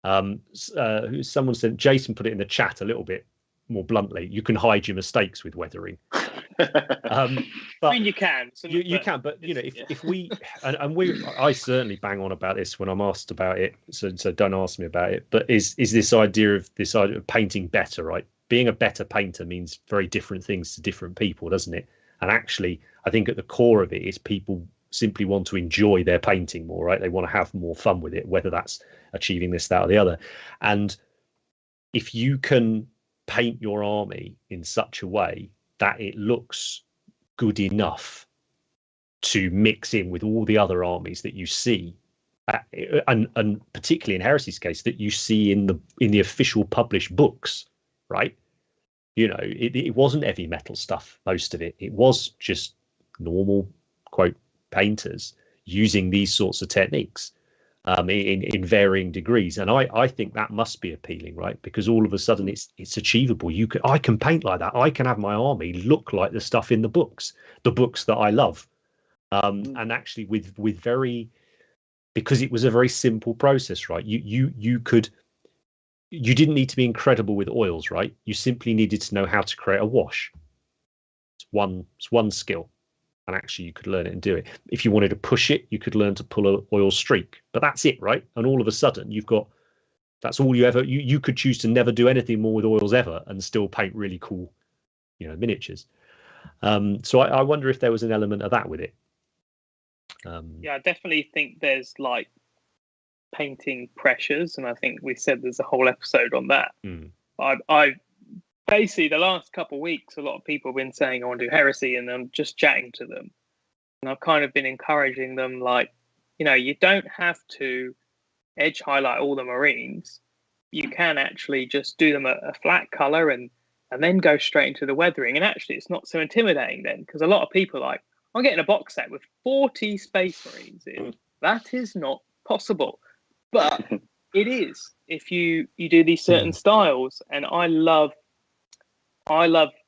Someone said, Jason put it in the chat a little bit more bluntly, you can hide your mistakes with weathering. But, I mean, you can. You can, but if we I certainly bang on about this when I'm asked about it. So don't ask me about it. But is this idea of painting better, right? Being a better painter means very different things to different people, doesn't it? And actually, I think at the core of it is people simply want to enjoy their painting more, right? They want to have more fun with it, whether that's achieving this, that, or the other. And if you can paint your army in such a way that it looks good enough to mix in with all the other armies that you see, and particularly in Heresy's case, that you see in the official published books, right? It wasn't heavy metal stuff, most of it. It was just normal, quote, painters using these sorts of techniques in varying degrees. And I think that must be appealing, right? Because all of a sudden it's achievable. I can paint like that. I can have my army look like the stuff in the books that I love. And actually with very, because it was a very simple process, right? You didn't need to be incredible with oils, right? You simply needed to know how to create a wash. It's one skill, and actually you could learn it and do it. If you wanted to push it, you could learn to pull an oil streak, but that's it, right? And all of a sudden that's all you could choose to never do anything more with oils ever and still paint really cool, miniatures. So I wonder if there was an element of that with it. I definitely think there's like painting pressures, and I think we said there's a whole episode on that. I basically, the last couple of weeks, a lot of people have been saying I want to do Heresy, and I'm just chatting to them, and I've kind of been encouraging them, like, you don't have to edge highlight all the Marines. You can actually just do them a flat color and then go straight into the weathering, and actually it's not so intimidating then, because a lot of people are like, I'm getting a box set with 40 Space Marines in. That is not possible. But it is if you do these certain styles, and I love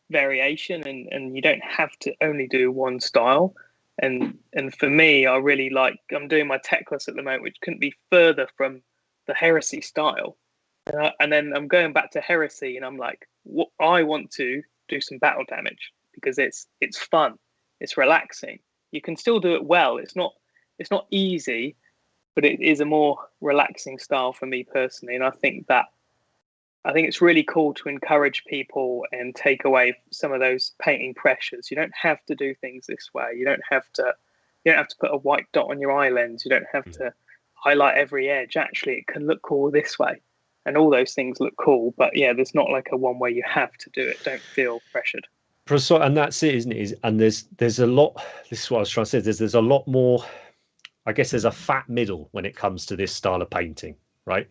variation, and you don't have to only do one style. And for me, I really like, I'm doing my Teclis at the moment, which couldn't be further from the Heresy style. And then I'm going back to Heresy, and I'm like, I want to do some battle damage because it's fun, it's relaxing. You can still do it well. It's not easy, but it is a more relaxing style for me personally. And I think it's really cool to encourage people and take away some of those painting pressures. You don't have to do things this way. You don't have to put a white dot on your eye lens. You don't have to highlight every edge. Actually, it can look cool this way. And all those things look cool. But yeah, there's not like a one way you have to do it. Don't feel pressured. And that's it, isn't it? And there's a lot, this is what I was trying to say, there's a lot more, I guess there's a fat middle when it comes to this style of painting, right?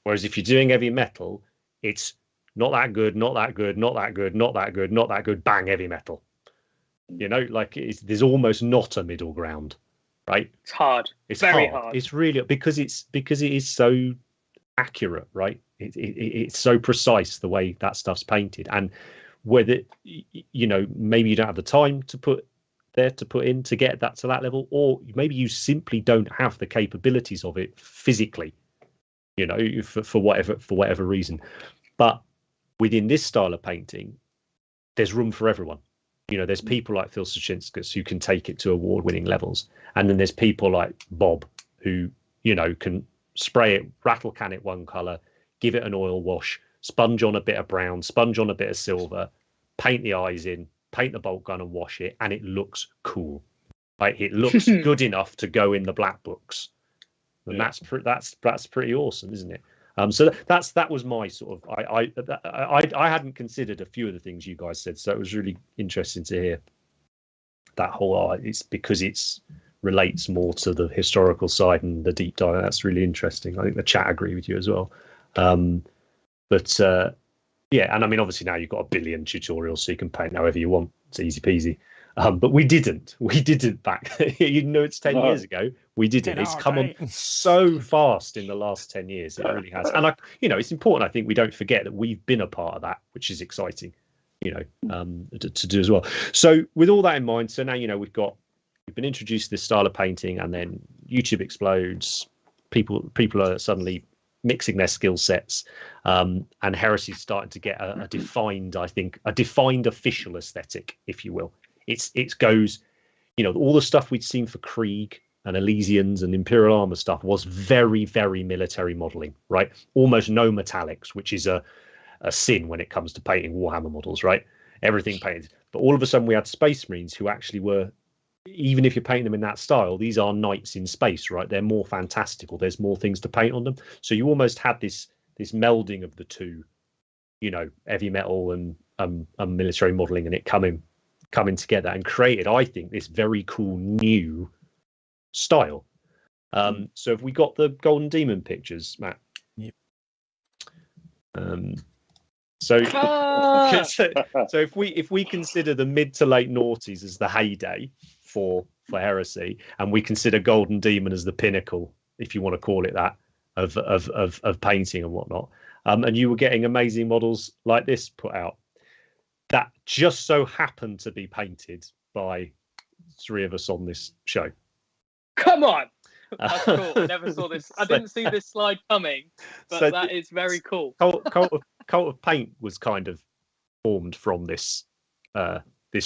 Whereas if you're doing heavy metal, it's not that good, not that good, not that good, not that good, not that good, bang, heavy metal. Like there's almost not a middle ground, right? It's hard. It's very hard. It's really, because it is so accurate, right? It's so precise the way that stuff's painted. And whether, maybe you don't have the time to put in to get that to that level, or maybe you simply don't have the capabilities of it physically, for whatever reason. But within this style of painting, there's room for everyone. You know, there's people like Phil Soshinskas who can take it to award-winning levels, and then there's people like Bob who, you know, can spray it, rattle can it one color, give it an oil wash, sponge on a bit of brown, sponge on a bit of silver, paint the eyes in, paint the bolt gun and wash it, and it looks cool. Like, it looks good enough to go in the black books, and that's pretty awesome, isn't it? So that was my sort of I hadn't considered a few of the things you guys said, so it was really interesting to hear that whole it's because it's relates more to the historical side and the deep dive. That's really interesting. I think the chat agree with you as well. But yeah, and I mean, obviously now you've got a billion tutorials, so you can paint however you want. It's easy peasy. But we didn't back. You know, it's 10 years ago. We didn't. It's come on so fast in the last 10 years. It really has. And it's important. I think we don't forget that we've been a part of that, which is exciting. To do as well. So with all that in mind, so now we've been introduced to this style of painting, and then YouTube explodes. People are suddenly mixing their skill sets, and Heresy's starting to get a defined official aesthetic, if you will. It goes, all the stuff we'd seen for Krieg and Elysians and Imperial Armor stuff was very, very military modeling, right? Almost no metallics, which is a sin when it comes to painting Warhammer models, right? Everything painted. But all of a sudden we had Space Marines who actually were, even if you're painting them in that style, these are knights in space, right? They're more fantastical. There's more things to paint on them. So you almost had this melding of the two, heavy metal and military modeling, and it coming together and created, I think, this very cool new style. So have we got the Golden Demon pictures, Matt? Yep. So if we consider the mid to late noughties as the heyday for Heresy, and we consider Golden Demon as the pinnacle, if you want to call it that, of painting and whatnot, and you were getting amazing models like this put out that just so happened to be painted by three of us on this show. Come on. That's cool. I never saw this. I didn't see this slide coming, but that is very cool. Cult of Paint was kind of formed from this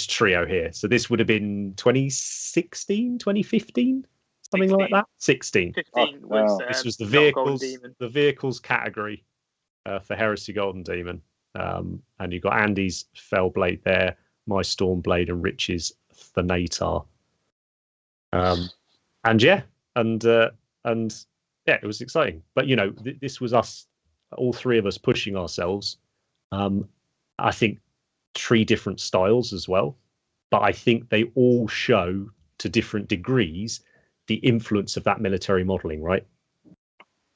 trio here. So this would have been 2016, 2015, something 16. Like that. 16. 15 was this was the vehicles category for Heresy Golden Demon. And you've got Andy's Fellblade there, my Stormblade, and Rich's Thanatar. It was exciting. But this was us, all three of us, pushing ourselves. I think 3 different styles as well, but I think they all show to different degrees the influence of that military modeling, right?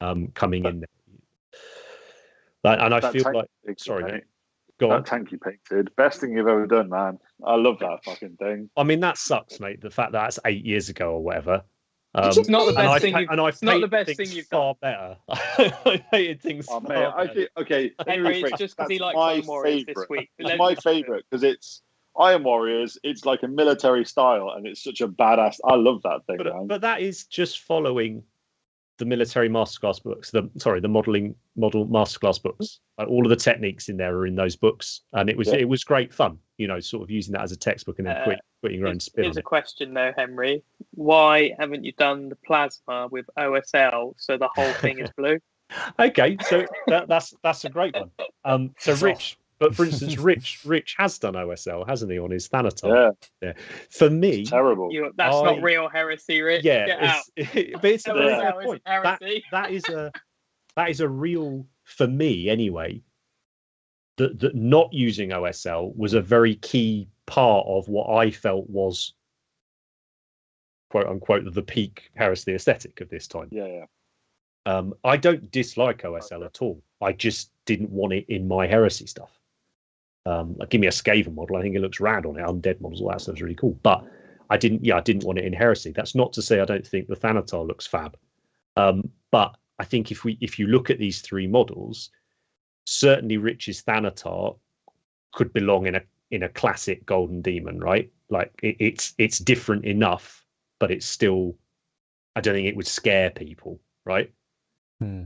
Coming in there. And I feel like, sorry, go on. That tank you painted, best thing you've ever done, man. I love that fucking thing. I mean, that sucks, mate. The fact that that's 8 years ago or whatever. It's not the best thing. It's not the best thing you've far better. I hated things. Oh, mate, I think, okay, Henry, it's just because he likes Iron Warriors this week. It's my favourite because it's Iron Warriors. It's like a military style, and it's such a badass. I love that thing. But that is just following the military masterclass books. The model masterclass books. All of the techniques in there are in those books, and it was great fun. Sort of using that as a textbook and then putting your own spin on it. Here's a question though, Henry. Why haven't you done the plasma with OSL so the whole thing is blue? Okay, so that's a great one. So Rich, but for instance, Rich has done OSL, hasn't he, on his Thanatar? Yeah. For me, it's terrible. That's not real heresy, Rich. Yeah, Get out. But it's a very good point. That is a real, for me anyway. That not using OSL was a very key part of what I felt was, quote unquote, the peak Heresy aesthetic of this time. Yeah. I don't dislike OSL at all. I just didn't want it in my Heresy stuff. Give me a Skaven model. I think it looks rad on it. Undead models, all that stuff's really cool. But I didn't want it in Heresy. That's not to say I don't think the Thanatar looks fab. But I think if you look at these 3 models, certainly Rich's Thanatar could belong in a classic Golden Demon, right? Like it's different enough, but it's still, I don't think it would scare people, right?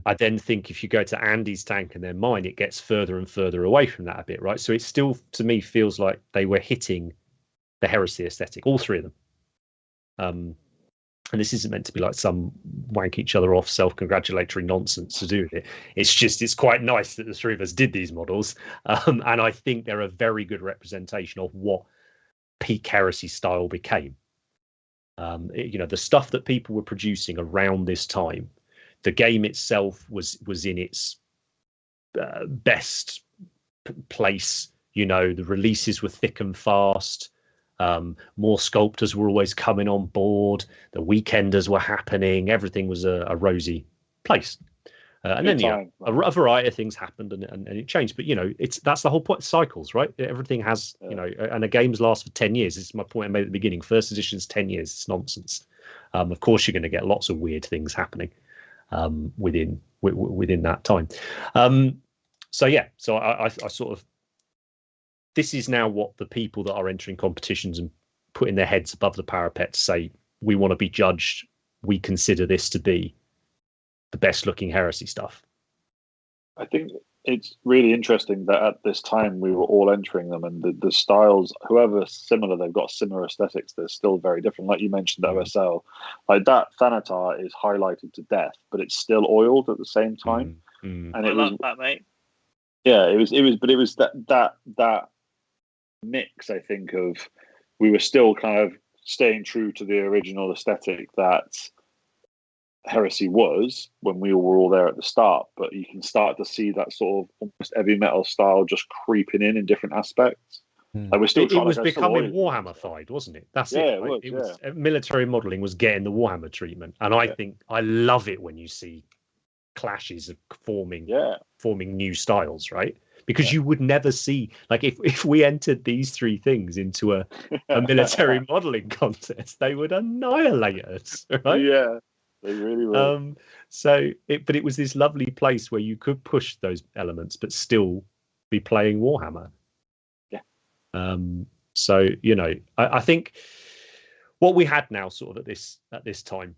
I then think if you go to Andy's tank and then mine, it gets further and further away from that a bit, right? So it still, to me, feels like they were hitting the heresy aesthetic, all three of them. And this isn't meant to be like some wank each other off self-congratulatory nonsense to do with it. It's just, it's quite nice that the three of us did these models. And I think they're a very good representation of what peak heresy style became. The stuff that people were producing around this time, the game itself was in its best place. The releases were thick and fast. More sculptors were always coming on board. The weekenders were happening. Everything was a rosy place. And then a variety of things happened and it changed. But that's the whole point. Cycles, right? Everything has and the games last for 10 years. This is my point I made at the beginning. First edition's 10 years. It's nonsense. Of course, you're going to get lots of weird things happening within that time. So I sort of, this is now what the people that are entering competitions and putting their heads above the parapet to say, we want to be judged. We consider this to be the best looking heresy stuff. I think it's really interesting that at this time we were all entering them, and the styles, however similar, they've got similar aesthetics, they're still very different. Like you mentioned, OSL, like that Thanatar is highlighted to death, but it's still oiled at the same time. And I love that, mate. Yeah, it was that mix, I think, of we were still kind of staying true to the original aesthetic that heresy was when we were all there at the start, but you can start to see that sort of almost heavy metal style just creeping in different aspects. Like we're still it was becoming Warhammer-fied, wasn't it? That's it. Right? It was military modeling was getting the Warhammer treatment, and I think I love it when you see clashes of forming new styles, right? Because you would never see, like, if we entered these three things into a military modeling contest, they would annihilate us, right? Yeah, they really would. But it was this lovely place where you could push those elements, but still be playing Warhammer. Yeah. I think what we had now, sort of at this time,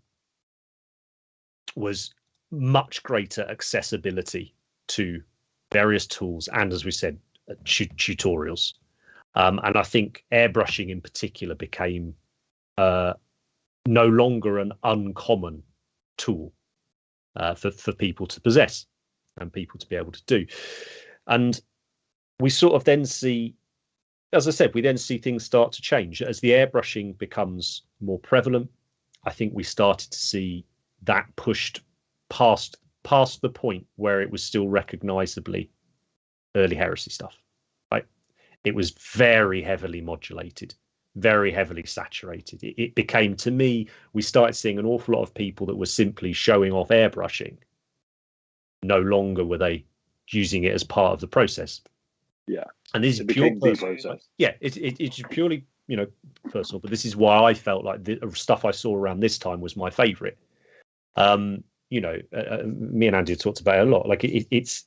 was much greater accessibility to various tools and, as we said, tutorials. And I think airbrushing in particular became no longer an uncommon tool for people to possess and people to be able to do. And we sort of then see, as I said, we then see things start to change. As the airbrushing becomes more prevalent, I think we started to see that pushed past the point where it was still recognizably early heresy stuff, right? It was very heavily modulated, very heavily saturated. It became, to me, we started seeing an awful lot of people that were simply showing off airbrushing. No longer were they using it as part of the process. Yeah. And this is pure process. Yeah, it's purely, personal, but this is why I felt like the stuff I saw around this time was my favorite. Me and Andy talked about it a lot. Like it's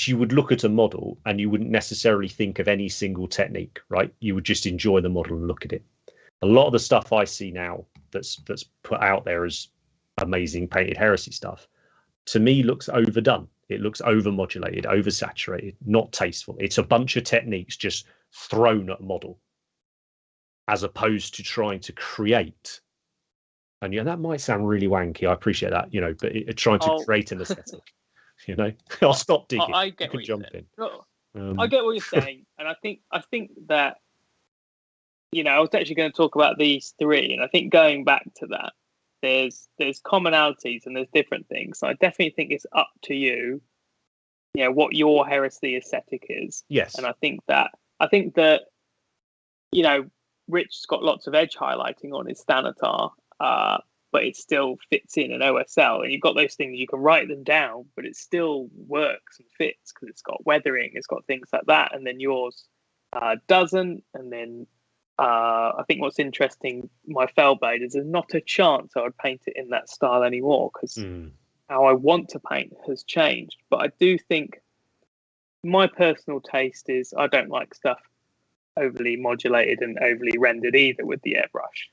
you would look at a model and you wouldn't necessarily think of any single technique, right? You would just enjoy the model and look at it. A lot of the stuff I see now that's put out there as amazing painted heresy stuff, to me, looks overdone. It looks overmodulated, oversaturated, not tasteful. It's a bunch of techniques just thrown at a model, as opposed to trying to create. And that might sound really wanky. I appreciate that, but trying to create an aesthetic. I'll stop digging. I get you can jump in. I get what you're saying, and I think that I was actually going to talk about these three, and I think going back to that, there's commonalities and there's different things. So I definitely think it's up to you, what your heresy aesthetic is. Yes, and I think that Rich's got lots of edge highlighting on his Thanatar. But it still fits in an OSL, and you've got those things, you can write them down, but it still works and fits because it's got weathering, it's got things like that, and then yours doesn't. And then I think what's interesting, my Fellblade, is there's not a chance I would paint it in that style anymore because how I want to paint has changed. But I do think my personal taste is I don't like stuff overly modulated and overly rendered either with the airbrush.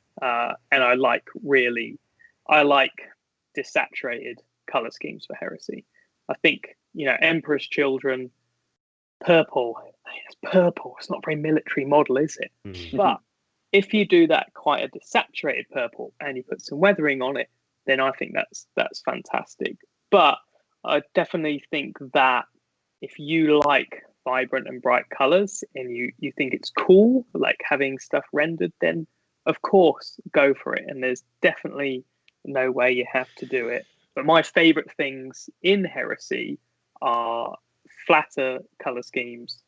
And I like desaturated color schemes for Heresy. I think, Emperor's Children, purple. It's purple. It's not a very military model, is it? But if you do that quite a desaturated purple and you put some weathering on it, then I think that's fantastic. But I definitely think that if you like vibrant and bright colors and you think it's cool, like having stuff rendered, then of course go for it. And there's definitely no way you have to do it. But my favorite things in Heresy are flatter color schemes,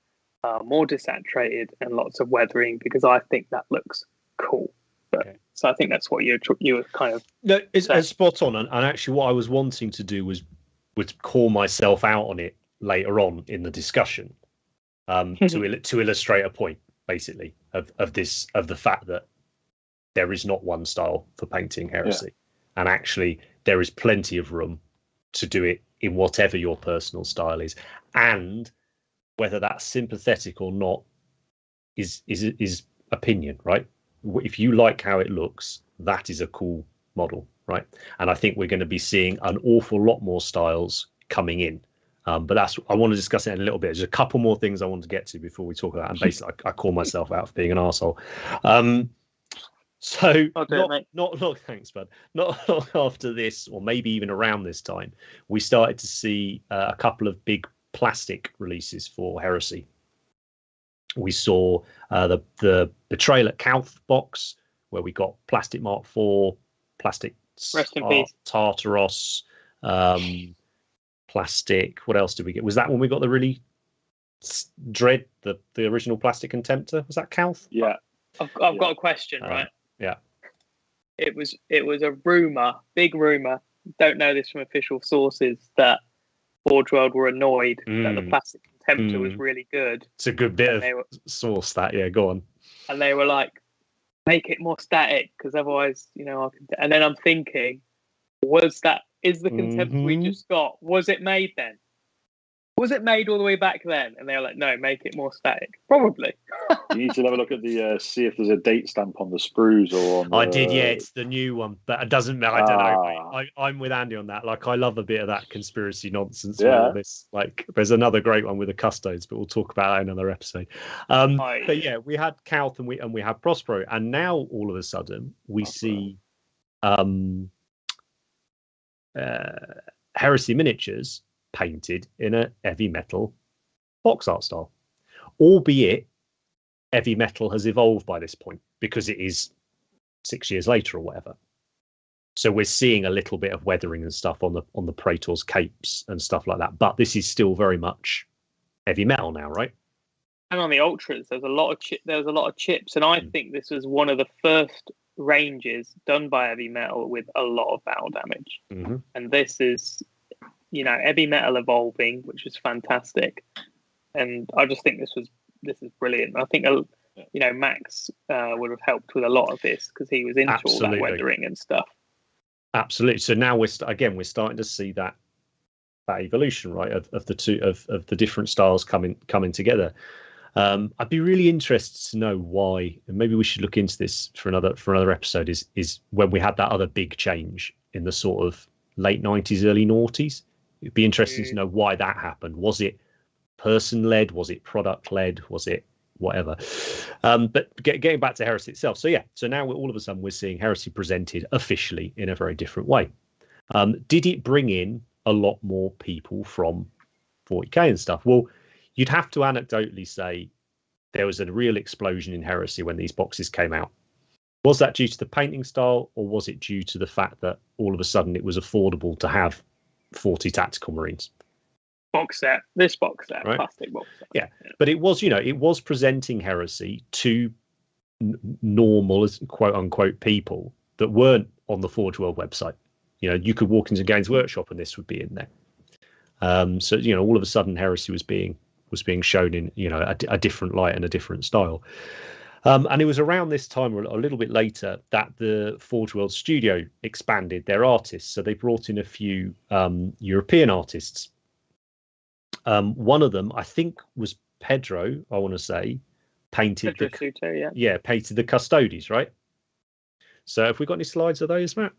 more desaturated, and lots of weathering, because I think that looks cool. But, so I think that's what you were kind of... No, it's spot on. And actually what I was wanting to do was call myself out on it later on in the discussion, to illustrate a point, basically, of the fact that there is not one style for painting Heresy. And actually there is plenty of room to do it in whatever your personal style is, and whether that's sympathetic or not is opinion, right? If you like how it looks, that is a cool model, right? And I think we're going to be seeing an awful lot more styles coming in, but I want to discuss it in a little bit. There's a couple more things I want to get to before we talk about that. And basically I call myself out for being an arsehole. So not thanks, bud. Not long after this, or maybe even around this time, we started to see a couple of big plastic releases for Heresy. We saw the Betrayal at Calth box, where we got Plastic Mark IV, Plastic Tartaros, Plastic. What else did we get? Was that when we got the really Dread, the original Plastic Contemptor? Was that Calth? Yeah. I've got a question, right? Yeah. It was a rumor, big rumor. Don't know this from official sources, that Forge World were annoyed that the Plastic Contemptor was really good. It's a good bit of source, that. Yeah, go on. And they were like, make it more static, because otherwise, I can. And then I'm thinking, is the Contemptor we just got, was it made then? Was it made all the way back then? And they were like, no, make it more static. Probably. You need to have a look at the see if there's a date stamp on the sprues or on the... I did, yeah. It's the new one, but it doesn't matter. I don't know. Mate. I'm with Andy on that. Like, I love a bit of that conspiracy nonsense. Yeah. All this, like, there's another great one with the Custodes, but we'll talk about that in another episode. But yeah, we had Calth and we had Prospero, and now all of a sudden we see Heresy miniatures painted in a heavy metal box art style, albeit heavy metal has evolved by this point because it is 6 years later or whatever. So we're seeing a little bit of weathering and stuff on the Praetor's capes and stuff like that, but this is still very much heavy metal now, right? And on the Ultras, there's a lot of chips, and I think this was one of the first ranges done by heavy metal with a lot of battle damage. And this is heavy metal evolving, which is fantastic. And I just think this is brilliant. I think Max would have helped with a lot of this, because he was into all that weathering and stuff. Absolutely. So now we're starting to see that evolution, right, of the two of the different styles coming together. I'd be really interested to know why, and maybe we should look into this for another episode, is when we had that other big change in the sort of late 90s, early noughties. It'd be interesting to know why that happened. Was it person-led? Was it product-led? Was it whatever? But getting back to Heresy itself. So yeah, so now all of a sudden we're seeing Heresy presented officially in a very different way. Did it bring in a lot more people from 40k and stuff? Well, you'd have to anecdotally say there was a real explosion in Heresy when these boxes came out. Was that due to the painting style, or was it due to the fact that all of a sudden it was affordable to have 40 tactical marines? This box set, right? Plastic box set. Yeah, but it was presenting Heresy to normal, quote unquote, people that weren't on the Forge World website. You could walk into Games Workshop and this would be in there. So all of a sudden Heresy was being shown in a different light and a different style. And it was around this time, or a little bit later, that the Forge World studio expanded their artists. So they brought in a few European artists. One of them, I think, was Pedro. I want to say, painted painted the Custodes, right? So have we got any slides of those, Matt?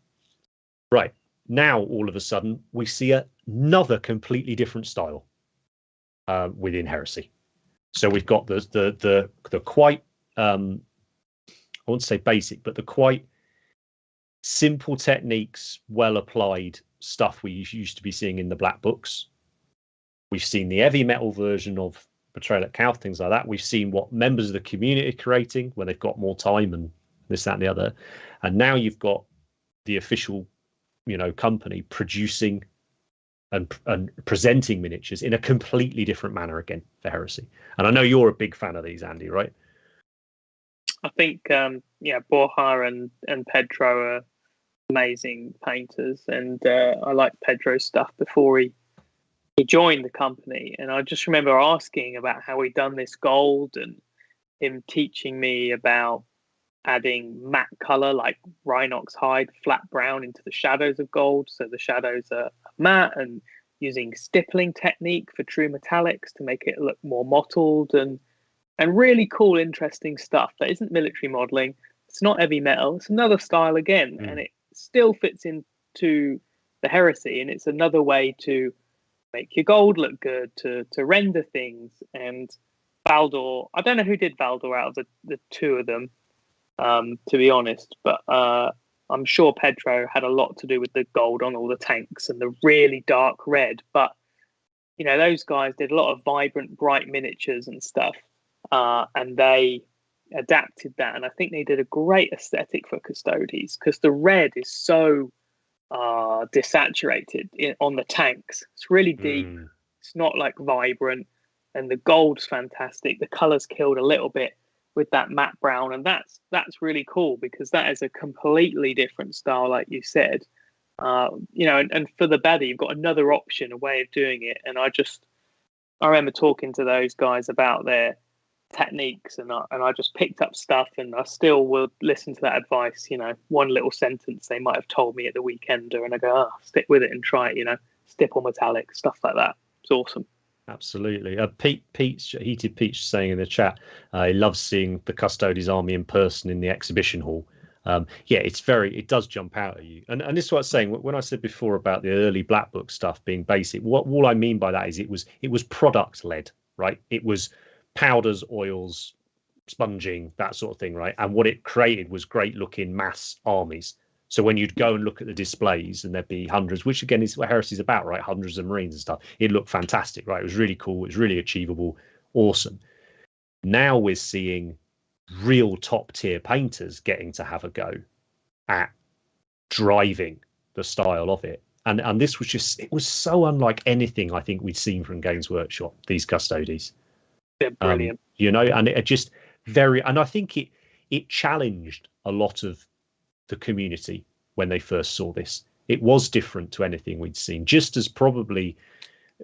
Right. now all of a sudden we see another completely different style within Heresy. So we've got the quite I won't say basic, but the quite simple techniques, well applied stuff we used to be seeing in the black books. We've seen the heavy metal version of Betrayal at Calth, things like that. We've seen what members of the community are creating when they've got more time and this, that, and the other. And now you've got the official, company producing and presenting miniatures in a completely different manner again for Heresy. And I know you're a big fan of these, Andy, right? I think Borja and Pedro are amazing painters, and I liked Pedro's stuff before he joined the company. And I just remember asking about how he'd done this gold, and him teaching me about adding matte color like Rhinox hide, flat brown into the shadows of gold, so the shadows are matte, and using stippling technique for true metallics to make it look more mottled, and really cool, interesting stuff that isn't military modeling. It's not heavy metal. It's another style again, and it still fits into the Heresy, and it's another way to make your gold look good, to render things. And Valdor, I don't know who did Valdor out of the two of them, to be honest, but I'm sure Pedro had a lot to do with the gold on all the tanks and the really dark red. But those guys did a lot of vibrant, bright miniatures and stuff, and they adapted that. And I think they did a great aesthetic for Custodes, because the red is so desaturated on the tanks. It's really deep. It's not like vibrant, and the gold's fantastic. The colors killed a little bit with that matte brown, and that's really cool, because that is a completely different style, like you said. And for the baddie, you've got another option, a way of doing it. And I remember talking to those guys about their techniques, and I just picked up stuff, and I still will listen to that advice. One little sentence they might have told me at the weekender, and I go, stick with it and try it. Stipple metallic, stuff like that. It's awesome. Absolutely. Heated Peach saying in the chat, he loves seeing the Custodes army in person in the exhibition hall. It does jump out at you. And this is what I was saying when I said before about the early black book stuff being basic. What all I mean by that is it was product led, right? It was powders, oils, sponging, that sort of thing, right? And what it created was great looking mass armies. So when you'd go and look at the displays, and there'd be hundreds, which again is what Heresy's about, right? Hundreds of Marines and stuff. It looked fantastic, right? It was really cool. It was really achievable. Awesome. Now we're seeing real top tier painters getting to have a go at driving the style of it. And this was it was so unlike anything I think we'd seen from Games Workshop, these Custodes. They're brilliant. And it just and I think it challenged a lot of the community when they first saw this. It was different to anything we'd seen, just as probably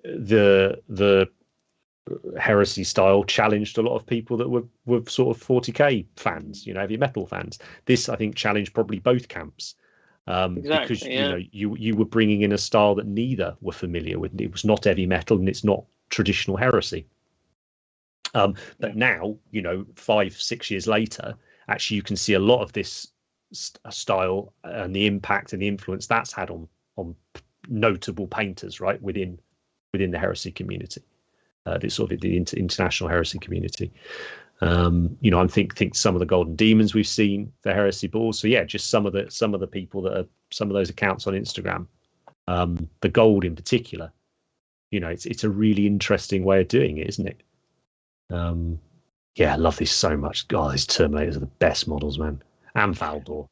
the Heresy style challenged a lot of people that were sort of 40k fans, heavy metal fans. This, I think, challenged probably both camps, because you were bringing in a style that neither were familiar with. It was not heavy metal, and it's not traditional Heresy. But now, 5-6 years later, actually you can see a lot of this style and the impact and the influence that's had on notable painters, right, within the Heresy community, this sort of the international Heresy community. I think some of the Golden Demons we've seen for Heresy, but also just some of the people that are some of those accounts on Instagram, the gold in particular. It's a really interesting way of doing it, isn't it? I love this so much. God, these Terminators are the best models, man. And Valdor.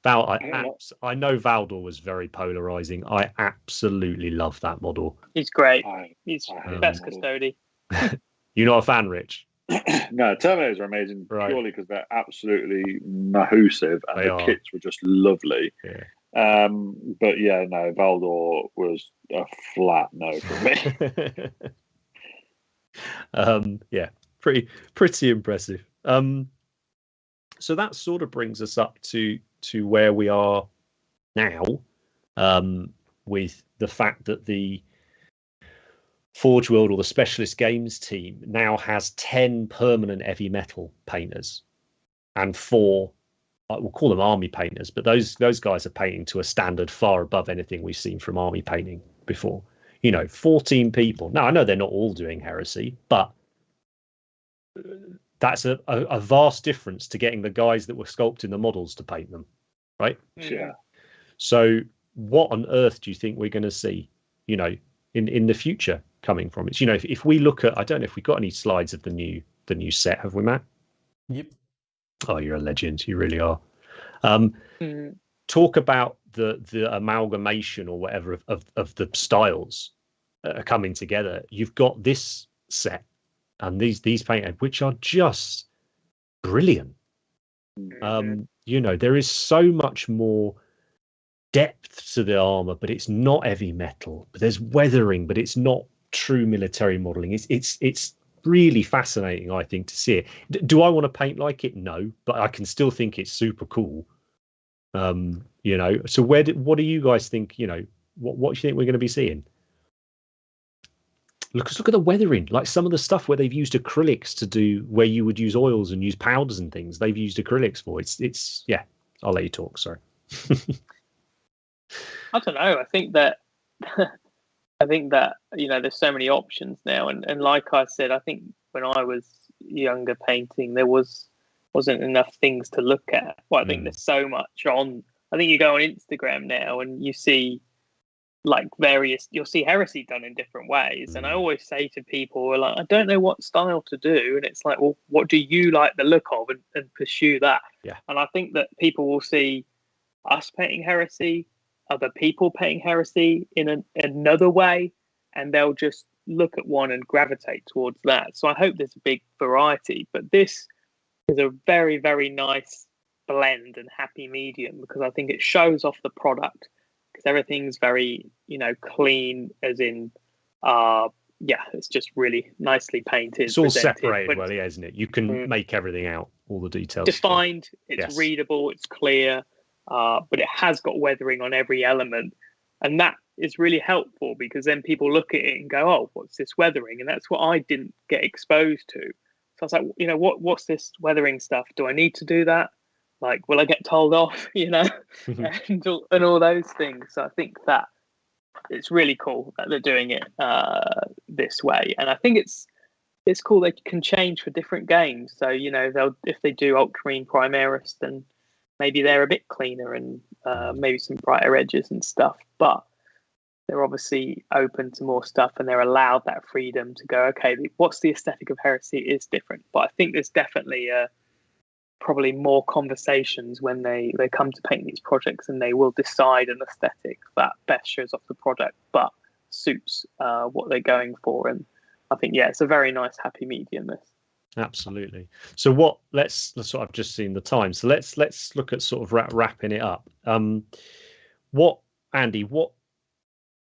I know Valdor was very polarizing. I absolutely love that model. He's great. He's the best Custode. You're not a fan, Rich? No, Terminators are amazing, purely because they're absolutely mahoosive, and the kits were just lovely. Yeah. But Valdor was a flat no for me. Pretty impressive. So that sort of brings us up to where we are now, with the fact that the Forge World, or the Specialist Games team, now has 10 permanent heavy metal painters, and 4 we'll call them army painters, but those guys are painting to a standard far above anything we've seen from army painting before. 14 people. Now I know they're not all doing heresy, but that's a vast difference to getting the guys that were sculpting the models to paint them, right? Yeah. So what on earth do you think we're going to see, in the future coming from it? If we look at, I don't know if we got any slides of the new set, have we, Matt? Yep. Oh, you're a legend. You really are. Talk about the amalgamation or whatever of the styles coming together. You've got this set and these painted, which are just brilliant. There is so much more depth to the armor, but it's not heavy metal. But there's weathering, but it's not true military modeling. It's really fascinating, I think, to see it. Do I want to paint like it? No, but I can still think it's super cool. So what do you guys think? What do you think we're going to be seeing? Look at the weathering. Like some of the stuff where they've used acrylics to do, where you would use oils and use powders and things, they've used acrylics for. It's yeah. I'll let you talk. Sorry. I don't know. I think that there's so many options now, and like I said, I think when I was younger painting, there wasn't enough things to look at. Well, I think there's so much on. I think you go on Instagram now and you see you'll see heresy done in different ways. And I always say to people, like, I don't know what style to do, and it's like, well, what do you like the look of, and pursue that. Yeah. And I think that people will see us painting heresy, other people painting heresy in another way, and they'll just look at one and gravitate towards that. So I hope there's a big variety, but this is a very, very nice blend and happy medium, because I think it shows off the product, because everything's very, clean, as in, it's just really nicely painted. It's all separated well, yeah, isn't it? You can make everything out, all the details. Defined, it's readable, it's clear, but it has got weathering on every element. And that is really helpful, because then people look at it and go, oh, what's this weathering? And that's what I didn't get exposed to. So I was like, what's this weathering stuff? Do I need to do that? Like, will I get told off, and all those things. So I think that it's really cool that they're doing it this way. And I think it's cool they can change for different games. So, if they do Ultramarine Primaris, then maybe they're a bit cleaner and maybe some brighter edges and stuff. But they're obviously open to more stuff, and they're allowed that freedom to go, okay, what's the aesthetic of heresy is different. But I think there's definitely probably more conversations when they come to paint these projects, and they will decide an aesthetic that best shows off the product but suits what they're going for. And I think, it's a very nice happy medium, this. Absolutely. So let's sort of, I've just seen the time, so let's look at sort of wrapping it up. What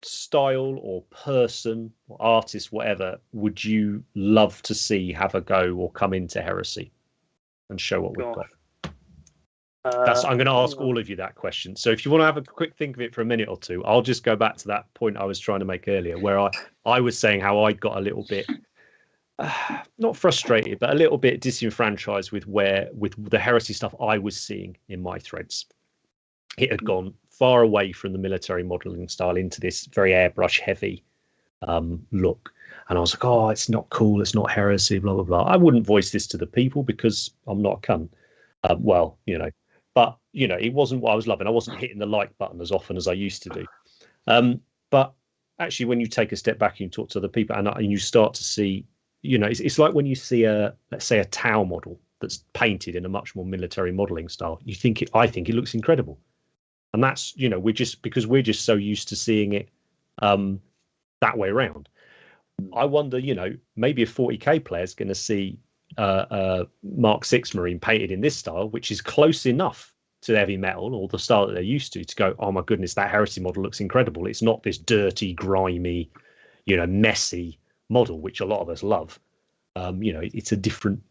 style or person or artist, whatever, would you love to see have a go or come into heresy and show what we've got? I'm going to ask all of you that question. So if you want to have a quick think of it for a minute or two, I'll just go back to that point I was trying to make earlier, where I was saying how I got a little bit not frustrated, but a little bit disenfranchised with the heresy stuff I was seeing in my threads. It had gone far away from the military modeling style into this very airbrush heavy look. And I was like, oh, it's not cool. It's not heresy, blah, blah, blah. I wouldn't voice this to the people because I'm not a cunt. But, it wasn't what I was loving. I wasn't hitting the like button as often as I used to do. But actually, when you take a step back and you talk to other people and you start to see, it's like when you see let's say a Tau model that's painted in a much more military modeling style, I think it looks incredible. And that's, we're just so used to seeing it that way around. I wonder, maybe a 40k player is going to see Mark 6 Marine painted in this style, which is close enough to heavy metal or the style that they're used to go, oh my goodness, that heresy model looks incredible. It's not this dirty, grimy, messy model, which a lot of us love. It's a different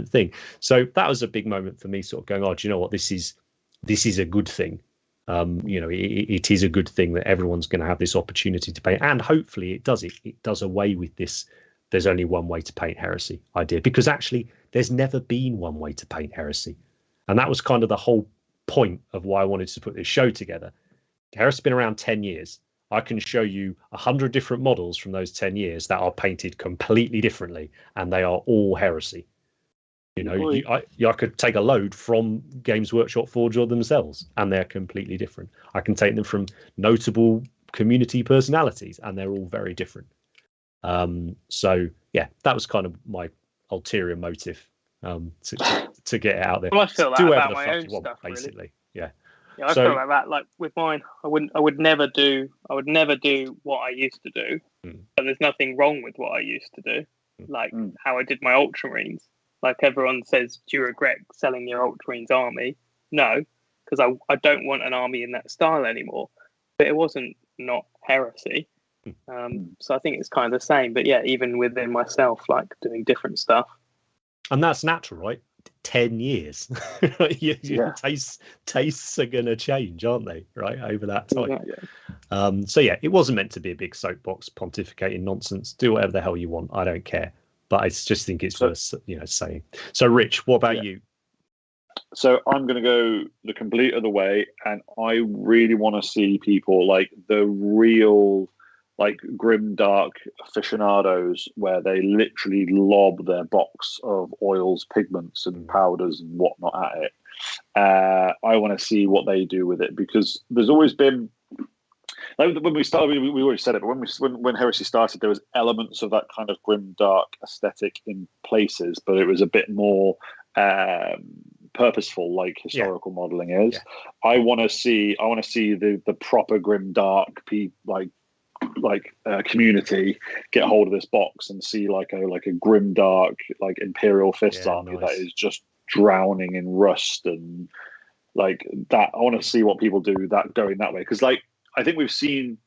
thing. So that was a big moment for me, sort of going, oh, do you know what, this is a good thing. It is a good thing that everyone's going to have this opportunity to paint, and hopefully it does away with this there's only one way to paint heresy idea, because actually there's never been one way to paint heresy. And that was kind of the whole point of why I wanted to put this show together. Heresy's been around 10 years. I can show you 100 different models from those 10 years that are painted completely differently, and they are all Heresy. You know, I could take a load from Games Workshop Forge or themselves, and they're completely different. I can take them from notable community personalities, and they're all very different. So yeah, that was kind of my ulterior motive, to get it out there. Well, I feel that do about my own stuff, basically. Really. Yeah. Yeah, I feel like that. Like with mine, I would never do what I used to do. But there's nothing wrong with what I used to do. Like how I did my Ultramarines. Like everyone says, do you regret selling your Ultramarines army? No, because I don't want an army in that style anymore. But it wasn't not Heresy. So I think it's kind of the same. But yeah, even within myself, like doing different stuff. And that's natural, right? 10 years. Your tastes are going to change, aren't they? Right, over that time. Yeah. So yeah, it wasn't meant to be a big soapbox pontificating nonsense. Do whatever the hell you want. I don't care. But I just think it's worth saying. So Rich, what about you? So I'm going to go the complete other way, and I really want to see people like the real, like grim dark aficionados, where they literally lob their box of oils, pigments, and powders and whatnot at it. I want to see what they do with it, because there's always been, like when we started, we already said it, but when Heresy started, there was elements of that kind of grim dark aesthetic in places, but it was a bit more purposeful, like historical modeling is. I want to see the proper grim dark community get hold of this box and see like a grim dark like Imperial Fists army that is just drowning in rust and like that. I want to see what people do that going that way, because like I think we've seen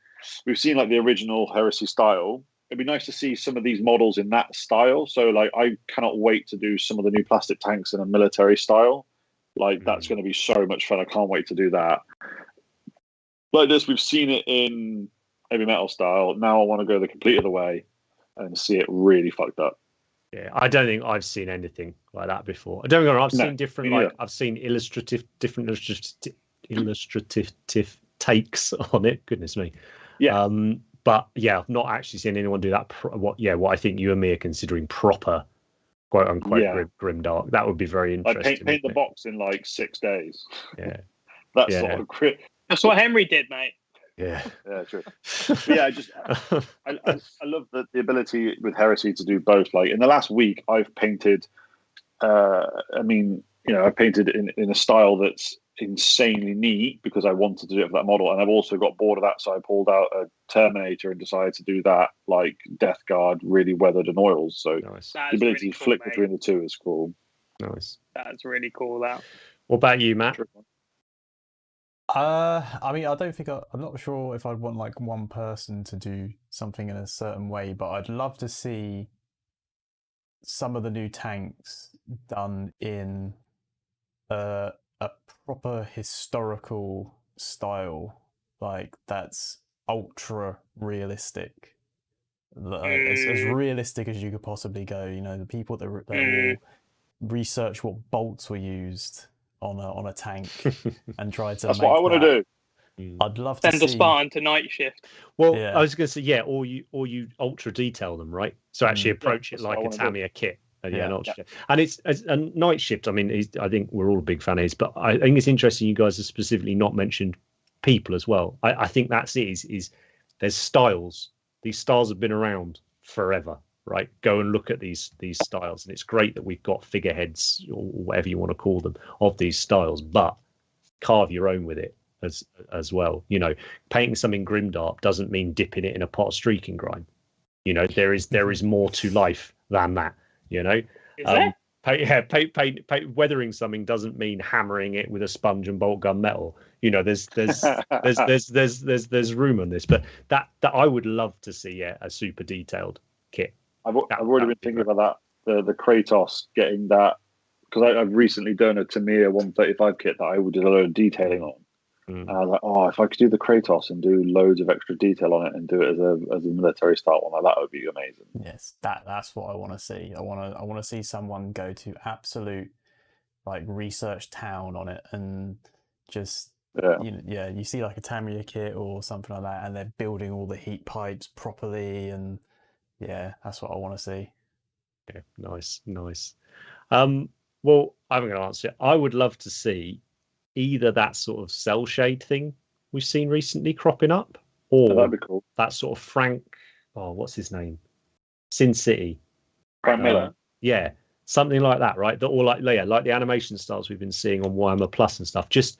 like the original Heresy style. It'd be nice to see some of these models in that style. So like I cannot wait to do some of the new plastic tanks in a military style. Like that's going to be so much fun. I can't wait to do that. Like this, we've seen it in heavy metal style. Now I want to go the complete other way and see it really fucked up. Yeah, I don't think I've seen anything like that before. I don't know. I've seen different, like I've seen different illustrative takes on it. Goodness me. Yeah. But yeah, I've not actually seen anyone do that. What I think you and me are considering proper, quote unquote, grim dark. That would be very interesting. Like paint the box in like 6 days. Yeah. That's sort of grit. That's what Henry did, mate. Yeah, true. But yeah, I love the ability with Heresy to do both. Like in the last week, I've painted. I've painted in a style that's insanely neat because I wanted to do it for that model, and I've also got bored of that, so I pulled out a Terminator and decided to do that, like Death Guard, really weathered and oils. So nice. The ability to flick between the two is cool. Nice. That's really cool. That. What about you, Matt? I mean, I'm not sure if I'd want like one person to do something in a certain way, but I'd love to see some of the new tanks done in a proper historical style, like that's ultra realistic, as realistic as you could possibly go. You know, the people that will research what bolts were used on a tank and try to. That's what I want to do. I'd love to send a Spartan to night shift. Well, I was going to say, or you ultra detail them, right? So actually approach it like a Tamiya kit. And it's a night shift. I mean, I think we're all a big fan of his, but I think it's interesting you guys have specifically not mentioned people as well. I think that's it. Is there's styles. These styles have been around forever, right? Go and look at these styles, and it's great that we've got figureheads or whatever you want to call them of these styles, but carve your own with it as well. You know, painting something grimdark doesn't mean dipping it in a pot of streaking grime. You know, there is more to life than that. You know, weathering something doesn't mean hammering it with a sponge and bolt gun metal. You know, there's room on this, but that I would love to see a super detailed kit. I've already been thinking about that. The Kratos getting that, because I've recently done a Tamiya 135 kit that I did a load of detailing on. And I was like, if I could do the Kratos and do loads of extra detail on it and do it as a military style one, like that would be amazing. Yes, that's what I want to see. I want to see someone go to absolute like research town on it, and just you see like a Tamiya kit or something like that, and they're building all the heat pipes properly, and that's what I want to see. Yeah, nice. Well, I'm going to answer it. I would love to see either that sort of cell shade thing we've seen recently cropping up, or that'd be cool. That sort of what's his name? Sin City. Frank Miller. Yeah, something like that, right? Or like the animation styles we've been seeing on Warhammer Plus and stuff. Just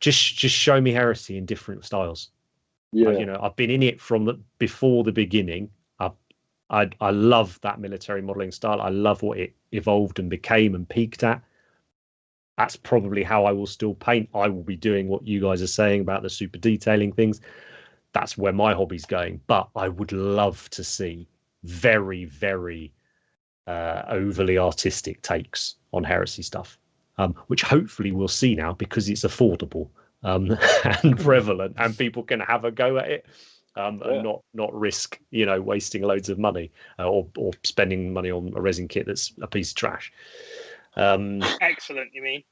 show me Heresy in different styles. Yeah, I've been in it from before the beginning. I love that military modeling style. I love what it evolved and became and peaked at. That's probably how I will still paint. I will be doing what you guys are saying about the super detailing things. That's where my hobby's going. But I would love to see very, very overly artistic takes on Heresy stuff, which hopefully we'll see now because it's affordable and prevalent, and people can have a go at it. And not risk, wasting loads of money or spending money on a resin kit that's a piece of trash. Excellent, you mean?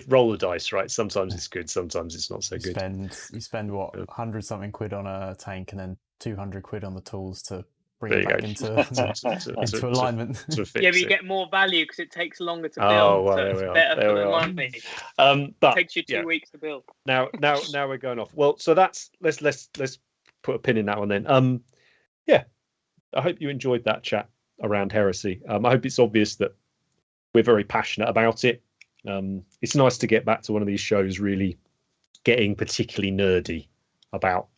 Roll the dice, right? Sometimes it's good, sometimes it's not so good. You spend what, 100 something quid on a tank, and then 200 quid on the tools to bring it back into alignment. But you get more value because it takes longer to build. So it's better for the money. But it takes you 2 weeks to build. Now we're going off. Well, so let's put a pin in that one then. I hope you enjoyed that chat around Heresy. I hope it's obvious that we're very passionate about it. It's nice to get back to one of these shows really getting particularly nerdy about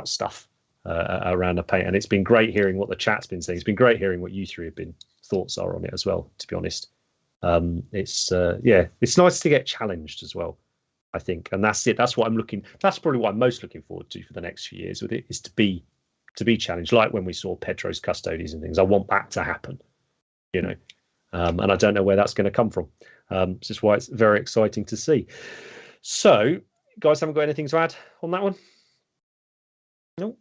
stuff around the paint, and it's been great hearing what the chat's been saying. It's been great hearing what you three have been thoughts are on it as well, to be honest. It's nice to get challenged as well, I think, and that's it. That's probably what I'm most looking forward to for the next few years with it, is to be challenged, like when we saw Pedro's Custodies and things. I want that to happen, and I don't know where that's going to come from. This is why it's very exciting to see. So, guys, haven't got anything to add on that one? No.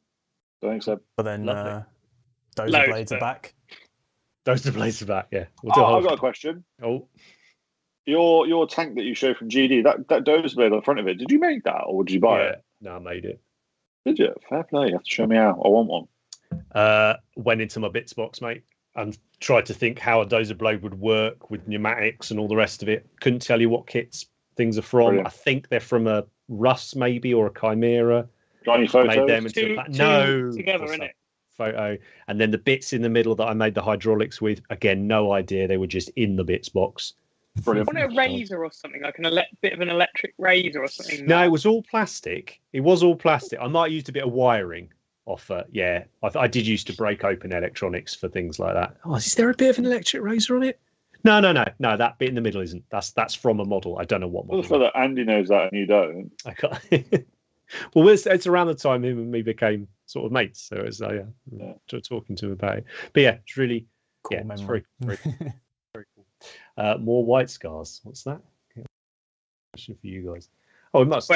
Thanks, Ed. But then Dozer Blades are back. Dozer Blades are back, yeah. I've got a question. Oh. Your tank that you showed from GD, that Dozer Blade on the front of it, did you make that or did you buy it? No, I made it. Did you? Fair play. You have to show me how. I want one. Went into my bits box, mate, and tried to think how a Dozer Blade would work with pneumatics and all the rest of it. Couldn't tell you what kits things are from. Brilliant. I think they're from a Russ maybe, or a Chimera. Got any photos? Made them two together in it. Photo, and then the bits in the middle that I made the hydraulics with. Again, no idea. They were just in the bits box. Brilliant. Wasn't it a razor or something, like bit of an electric razor or something? No, it was all plastic. I might have used a bit of wiring off. I did used to break open electronics for things like that. Oh, is there a bit of an electric razor on it? No. That bit in the middle isn't. That's from a model. I don't know what model. Well, that Andy knows that and you don't. I can't. Well, it's around the time him and me became sort of mates, so it's talking to him about it. But yeah, it's really cool. Yeah, it's very, very, very cool. More white scars. What's that? Question for you guys. Oh, we must.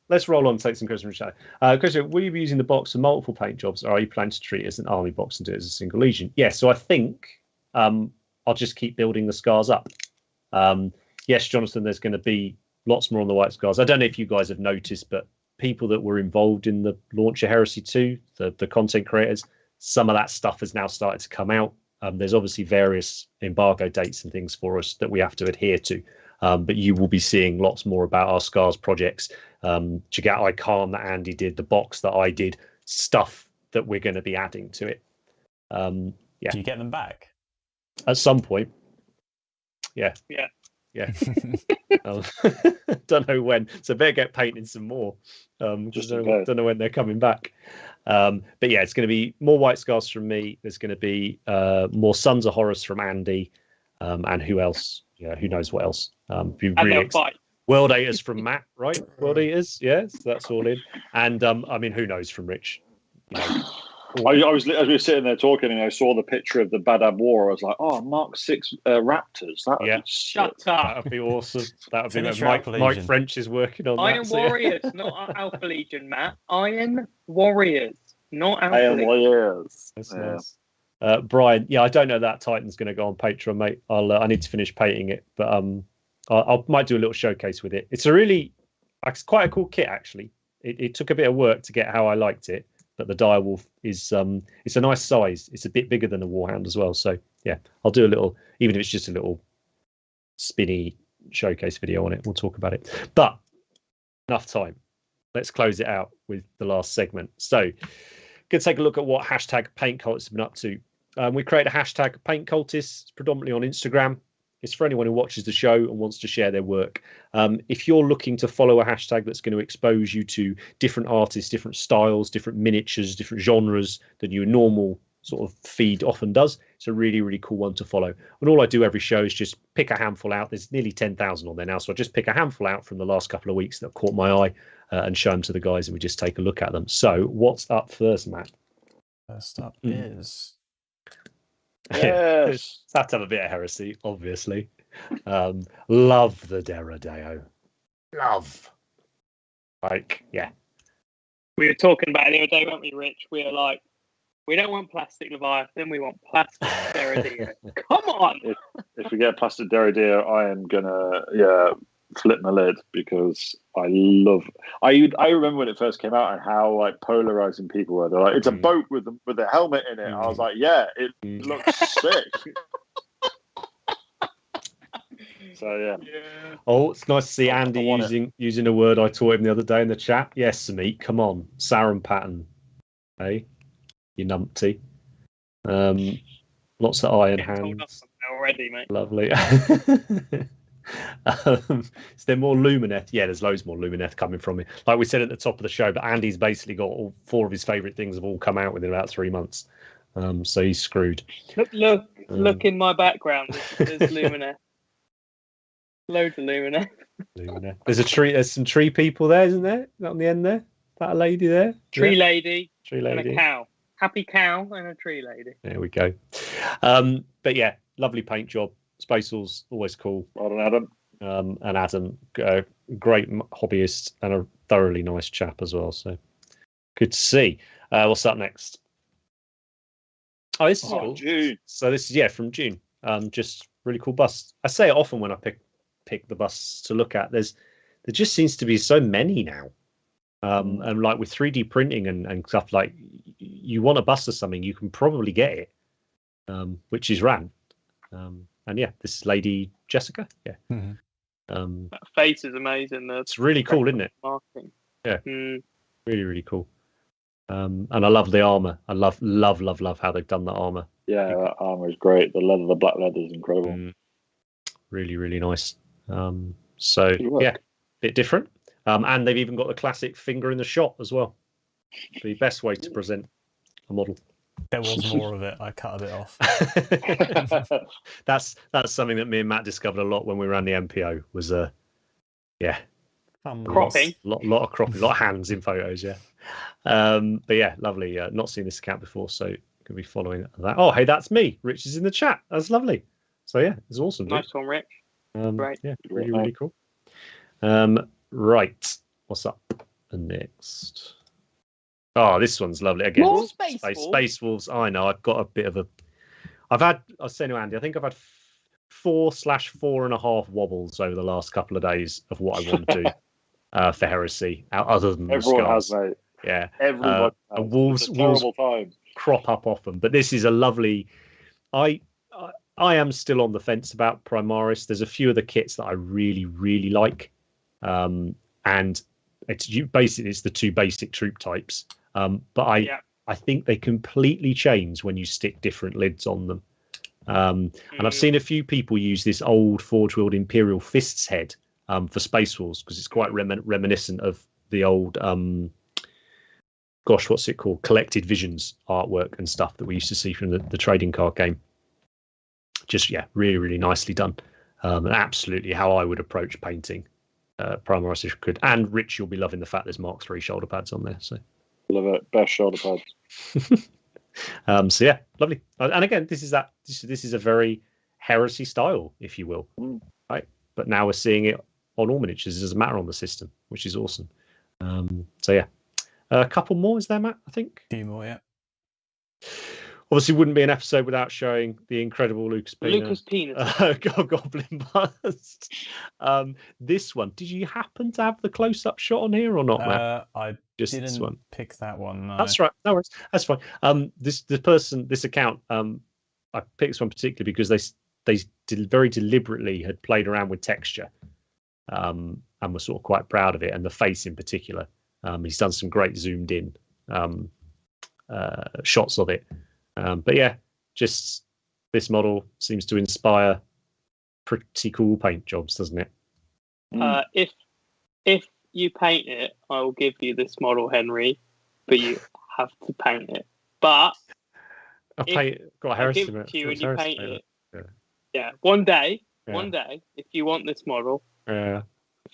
Let's roll on and take some questions from the chat. Question: will you be using the box for multiple paint jobs, or are you planning to treat it as an army box and do it as a single legion? Yeah, so I think I'll just keep building the scars up. Yes, Jonathan, there's going to be lots more on the white scars. I don't know if you guys have noticed, but people that were involved in the launch of Heresy 2, the content creators, some of that stuff has now started to come out. There's obviously various embargo dates and things for us that we have to adhere to. But you will be seeing lots more about our Scars projects. Jagat Icon that Andy did, the box that I did, stuff that we're going to be adding to it. Do you get them back? At some point. Yeah. Don't know when, so better get painting some more. Don't know when they're coming back. But yeah, it's going to be more white scars from me. There's going to be more Sons of Horus from Andy, and who else? Yeah, who knows what else? World Eaters from Matt, right? World Eaters, yeah. So that's all in. And I mean, who knows from Rich? I was as we were sitting there talking, and I saw the picture of the Badab War. I was like, "Oh, Mark 6 Raptors." Shut up. That would be awesome. That would be Mike French is working on Iron Warriors, not Alpha Legion, Matt. Iron Warriors, not Alpha Iron Warriors. That's nice. Brian, yeah, I don't know that Titan's going to go on Patreon, mate. I need to finish painting it, but I might do a little showcase with it. It's quite a cool kit actually. It took a bit of work to get how I liked it, but the direwolf is it's a nice size. It's a bit bigger than a warhound as well. So yeah, I'll do a little, even if it's just a little spinny showcase video on it. We'll talk about it. But enough time. Let's close it out with the last segment. So go take a look at what hashtag Paint Cultists have been up to. We created a hashtag Paint Cultists predominantly on Instagram. It's for anyone who watches the show and wants to share their work. If you're looking to follow a hashtag that's going to expose you to different artists, different styles, different miniatures, different genres than your normal sort of feed often does, it's a really, really cool one to follow. And all I do every show is just pick a handful out. There's nearly 10,000 on there now. So I just pick a handful out from the last couple of weeks that caught my eye and show them to the guys, and we just take a look at them. So what's up first, Matt? First up is... Yes. Have to have a bit of heresy, obviously. Love the Deradeo. Love. Like, yeah. We were talking about it the other day, weren't we, Rich? We were like, we don't want plastic Leviathan, we want plastic Deradeo. Come on! If we get plastic Deradeo, I am gonna flip my lid, because I remember when it first came out and how like polarizing people were. They're like, it's a boat with a helmet in it. I was like, yeah, it looks sick. So yeah. Oh, it's nice to see Andy using a word I taught him the other day in the chat. Yes, Meat, come on, Sarum pattern. Hey, you numpty. Lots of iron hands already, mate. Lovely. Is there more Lumineth? Yeah, there's loads more Lumineth coming from me. Like we said at the top of the show, but Andy's basically got all 4 of his favourite things have all come out within about 3 months. So he's screwed. Look in my background. There's Lumineth. Loads of Lumineth. There's a tree. There's some tree people there, isn't there? On the end there, that a lady there. Tree lady. And a cow. Happy cow and a tree lady. There we go. But yeah, lovely paint job. Space Wolves, always cool. Well done, Adam. And Adam, great hobbyist and a thoroughly nice chap as well. So good to see. What's up next? Oh, this is cool. June. So this is from June. Just really cool busts. I say it often when I pick the busts to look at. There just seems to be so many now. And like with 3D printing and stuff, like you want a bust of something, you can probably get it, which is rad. And yeah, this is Lady Jessica. Yeah. That face is amazing. It's really cool, isn't it? Marketing. Yeah. Really, really cool. And I love the armor. I love how they've done the armor. Yeah, that armor is great. The black leather is incredible. Really, really nice. So yeah, bit different. And they've even got the classic finger in the shot as well. The best way to present a model. There was more of it. I cut a bit off. That's something that me and Matt discovered a lot when we ran the MPO. Was cropping. Lot of cropping, a lot of hands in photos. Yeah, but yeah, lovely. Not seen this account before, so can be following that. Oh, hey, that's me. Rich is in the chat. That's lovely. So yeah, it's awesome. Nice one, Rich. Great. Yeah, really cool. Right, what's up next? Oh, this one's lovely. Again, more Space Wolves. I know. I've got a bit of a. I was saying to Andy, I think I've had 4/4.5 wobbles over the last couple of days of what I want to do for Heresy. Other than everyone the scars. has, mate. Yeah, everyone. Wolves crop up often, but this is a lovely. I am still on the fence about Primaris. There's a few of the kits that I really, really like, and it's the 2 basic troop types. But I think they completely change when you stick different lids on them. And I've seen a few people use this old Forge World Imperial Fists head for Space Wolves because it's quite reminiscent of the old, what's it called? Collected Visions artwork and stuff that we used to see from the trading card game. Just, really, really nicely done. And absolutely how I would approach painting Primaris if you could. And Rich, you'll be loving the fact there's Mark III shoulder pads on there. So love it. Best shoulder pads. So yeah, lovely. And again, this is a very Heresy style, if you will, right? But now we're seeing it on all miniatures. It doesn't matter on the system, which is awesome. So yeah, a couple more is there, Matt? I think. A few more, yeah. Obviously, wouldn't be an episode without showing the incredible Lucas Penis. Goblin Bust. This one, did you happen to have the close-up shot on here or not, Matt? I Just didn't this one. pick that one. No. That's right. No worries. That's fine. This account, I picked this one particularly because they very deliberately had played around with texture, and were sort of quite proud of it. And the face in particular, he's done some great zoomed in shots of it. But yeah, just this model seems to inspire pretty cool paint jobs, doesn't it? If you paint it, I will give you this model, Henry, but you have to paint it. But I've got a Heresy. I give it to you and you paint it. Yeah. One day, if you want this model, if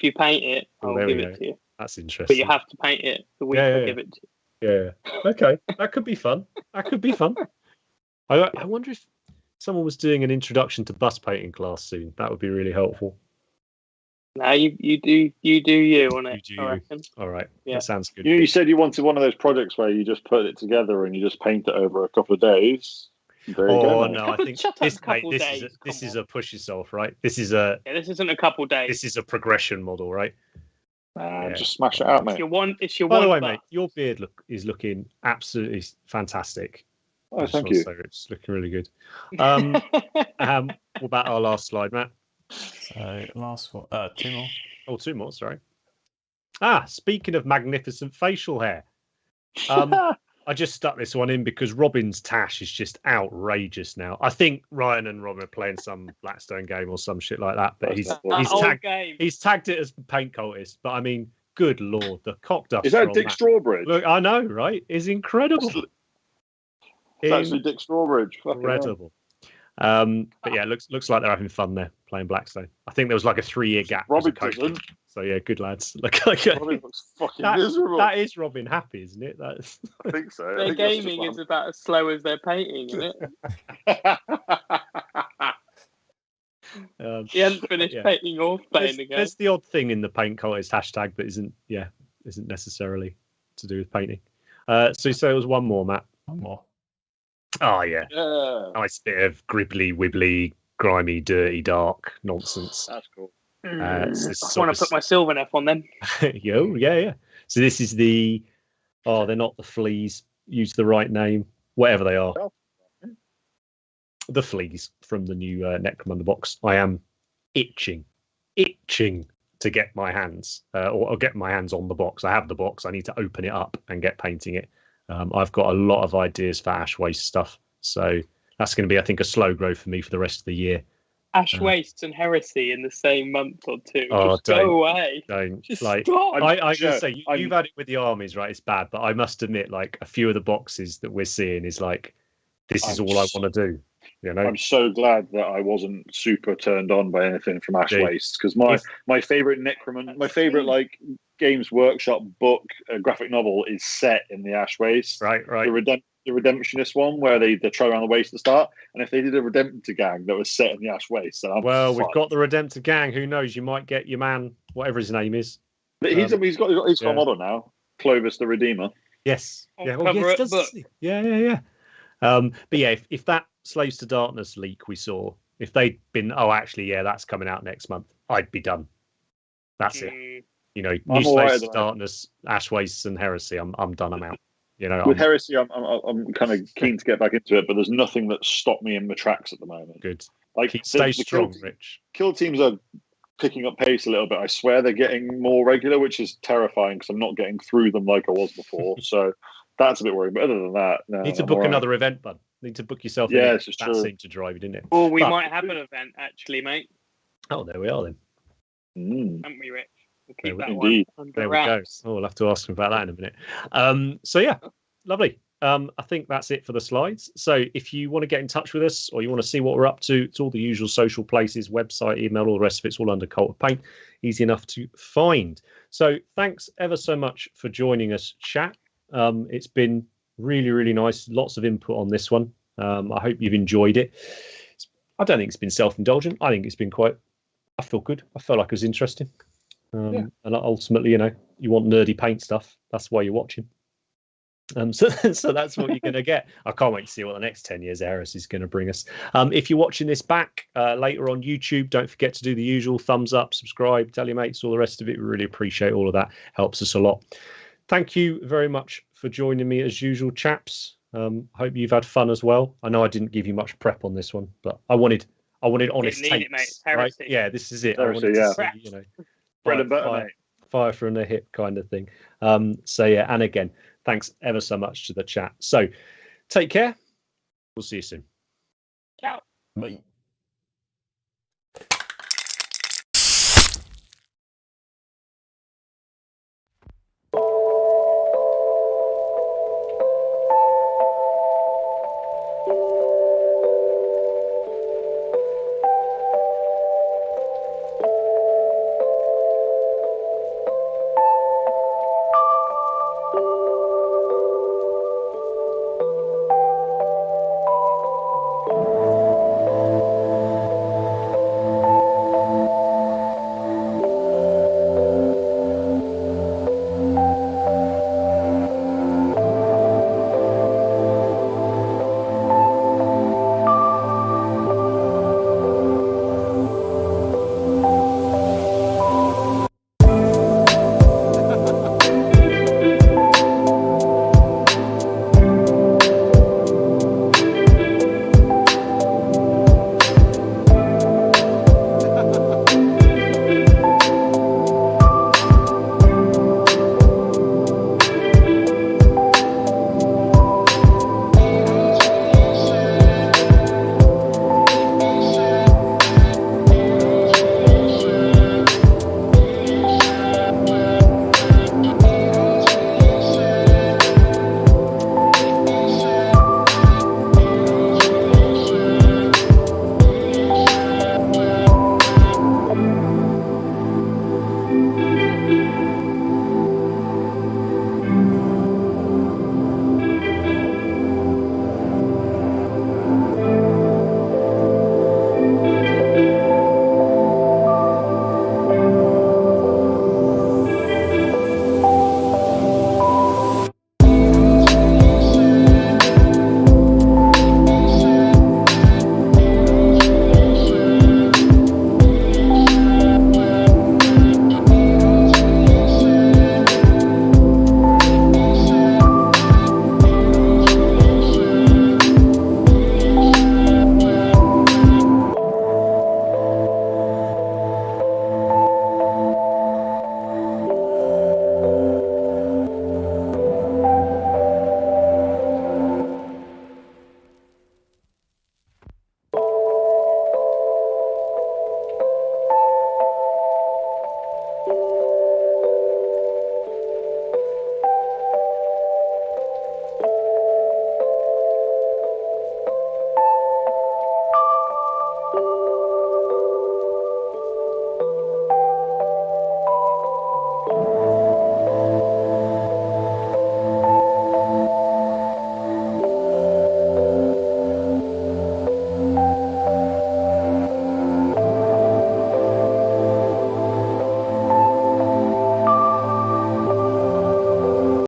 you paint it, I'll give it to you. That's interesting. But you have to paint it the week I give it to you. Yeah. Okay. That could be fun. I wonder if someone was doing an introduction to bust painting class soon. That would be really helpful. No, you do you on it. I reckon. All right. Yeah. That sounds good. You said you wanted one of those projects where you just put it together and you just paint it over a couple of days. No, I think this is a push yourself, right? This is a this isn't a couple days. This is a progression model, right? Just smash it out, mate. It's your By one. the way, mate, your beard is looking absolutely fantastic. Oh, thank you. So it's looking really good. What about our last slide, Matt? So last one, 2 more. Oh, 2 more. Sorry. Speaking of magnificent facial hair, I just stuck this one in because Robin's tash is just outrageous now. I think Ryan and Robin are playing some Blackstone game or some shit like that, but he's tagged it as paint cultist. But I mean, good lord, the cock duster. Is that Dick Strawbridge? Look, I know, right? It's incredible. It's actually Dick Strawbridge. Incredible. But yeah, looks like they're having fun there playing Blackstone. I think there was like a 3-year gap. Robin doesn't. So yeah, good lads. Robin looks fucking miserable. That is Robin happy, isn't it? I think so. Their gaming is about as slow as their painting, isn't it? He hasn't finished painting or playing the game. There's the odd thing in the paint cultist hashtag that isn't necessarily to do with painting. So you say it was one more, Matt? One more. Oh yeah. Nice bit of gribbly wibbly, grimy, dirty, dark nonsense. That's cool. I want to put my Sylvaneth on them. Yeah. So this is the they're not the fleas. Use the right name, whatever they are. The fleas from the new Necromunda box. I am itching to get my hands or get my hands on the box. I have the box. I need to open it up and get painting it. I've got a lot of ideas for Ash Waste stuff, so that's going to be, I think, a slow grow for me for the rest of the year. Ash Waste and Heresy in the same month or two. Just go away. Don't. Just like, stop. I just say you've had it with the armies, right? It's bad, but I must admit, like a few of the boxes that we're seeing is like, this is all I want to do. You know, I'm so glad that I wasn't super turned on by anything from Ash Waste, because my favorite my favorite like Games Workshop book, graphic novel is set in the Ash Waste. Right. The Redemptionist one where they throw around the waste at the start, and if they did a Redemptor gang that was set in the Ash Waste, then we've got the Redemptor gang. Who knows? You might get your man, whatever his name is. But he's got a model now, Clovis the Redeemer. Yes. Yeah. But yeah, if that Slaves to Darkness leak we saw, if they'd been, that's coming out next month, I'd be done. That's it. You know, new Slaves to Darkness, Ash Wastes, and Heresy. I'm done. I'm out. You know, with Heresy, I'm kind of keen to get back into it, but there's nothing that stopped me in my tracks at the moment. Good. Like, stay strong, Rich. Kill teams are picking up pace a little bit. I swear they're getting more regular, which is terrifying because I'm not getting through them like I was before. So that's a bit worrying. But other than that, no. Need to book another event, bud. Need to book yourself. Yeah, it's true. That seemed to drive you, didn't it? Well, we might have an event actually, mate. Oh, there we are then. Haven't we, Rich? We'll keep that indeed. one. There we go. Oh, we'll have to ask him about that in a minute. So yeah, lovely. I think that's it for the slides. So if you want to get in touch with us or you want to see what we're up to, it's all the usual social places, website, email, all the rest of it's all under Cult of Paint. Easy enough to find. So thanks ever so much for joining us, chat. It's been really, really nice. Lots of input on this one. I hope you've enjoyed it. I don't think it's been self-indulgent. I think it's been I feel good. I felt like it was interesting. And ultimately, you know, you want nerdy paint stuff. That's why you're watching. So that's what you're going to get. I can't wait to see what the next 10 years of heresy is going to bring us. If you're watching this back later on YouTube, don't forget to do the usual thumbs up, subscribe, tell your mates, all the rest of it. We really appreciate all of that. Helps us a lot. Thank you very much for joining me as usual, chaps. Hope you've had fun as well. I know I didn't give you much prep on this one, but I wanted honest takes, right? Yeah, this is it. Heresy, I wanted to see, you know, bread and butter, mate. Fire from the hip kind of thing. So yeah, and again, thanks ever so much to the chat. So take care. We'll see you soon. Ciao. Bye.